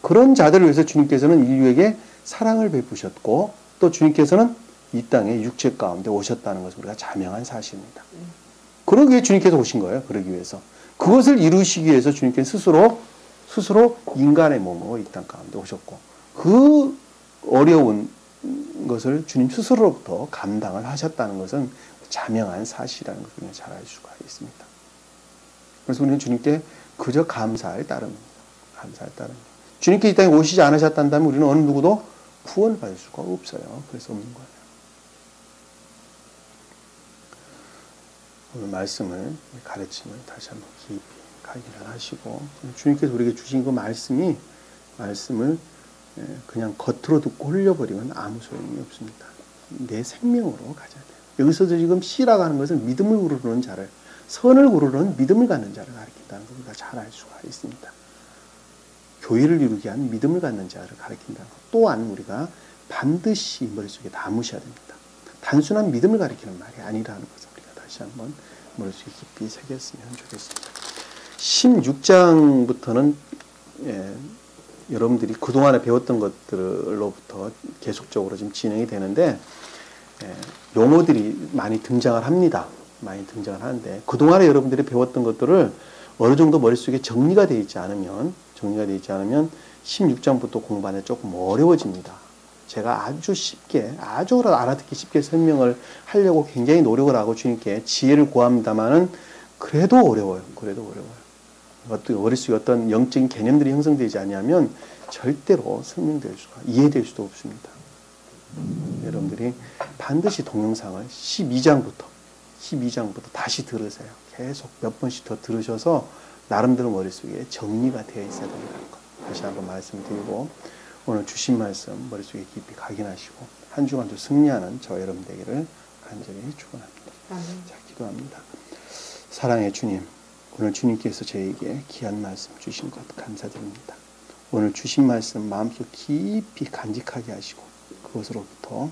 그런 자들을 위해서 주님께서는 인류에게 사랑을 베푸셨고, 또 주님께서는 이 땅에 육체 가운데 오셨다는 것을 우리가 자명한 사실입니다. 그러기 위해 주님께서 오신 거예요. 그러기 위해서. 그것을 이루시기 위해서 주님께서 스스로 인간의 몸으로 이 땅 가운데 오셨고, 그 어려운 것을 주님 스스로부터 감당을 하셨다는 것은 자명한 사실이라는 것을 우리가 잘 알 수가 있습니다. 그래서 우리는 주님께 그저 감사할 따름입니다. 감사할 따름입니다. 주님께 이 땅에 오시지 않으셨다면 우리는 어느 누구도 구원을 받을 수가 없어요. 그래서 없는 거예요. 오늘 말씀을, 가르침을 다시 한번 깊이 각인을 하시고, 주님께서 우리에게 주신 그 말씀을 그냥 겉으로 듣고 흘려버리면 아무 소용이 없습니다. 내 생명으로 가져야 돼요. 여기서도 지금 씨라고 하는 것은 믿음을 우르르는 자를, 선을 우르르는 믿음을 갖는 자를 가리킨다는 걸 우리가 잘 알 수가 있습니다. 교회를 이루기 위한 믿음을 갖는 자를 가리킨다는 것 또한 우리가 반드시 머릿속에 담으셔야 됩니다. 단순한 믿음을 가리키는 말이 아니라는 것을 우리가 다시 한번 머릿속에 깊이 새겼으면 좋겠습니다. 16장부터는 여러분들이 그동안에 배웠던 것들로부터 계속적으로 지금 진행이 되는데 용어들이 많이 등장을 합니다. 많이 등장을 하는데 그동안에 여러분들이 배웠던 것들을 어느 정도 머릿속에 정리가 되어 있지 않으면 16장부터 공부하는 데 조금 어려워집니다. 제가 아주 쉽게, 아주 알아듣기 쉽게 설명을 하려고 굉장히 노력을 하고 주님께 지혜를 구합니다만은 그래도 어려워요. 머릿속에 어떤 영적인 개념들이 형성되지 않으면 절대로 설명될 수가, 이해될 수도 없습니다. 여러분들이 반드시 동영상을 12장부터 다시 들으세요. 계속 몇 번씩 더 들으셔서 나름대로 머릿속에 정리가 되어 있어야 된다는 것. 다시 한번 말씀드리고 오늘 주신 말씀 머릿속에 깊이 각인하시고 한 주간도 승리하는 저 여러분 되기를 간절히 축원합니다. 자, 기도합니다. 사랑의 주님, 오늘 주님께서 저에게 귀한 말씀 주신 것 감사드립니다. 오늘 주신 말씀 마음속 깊이 간직하게 하시고 그것으로부터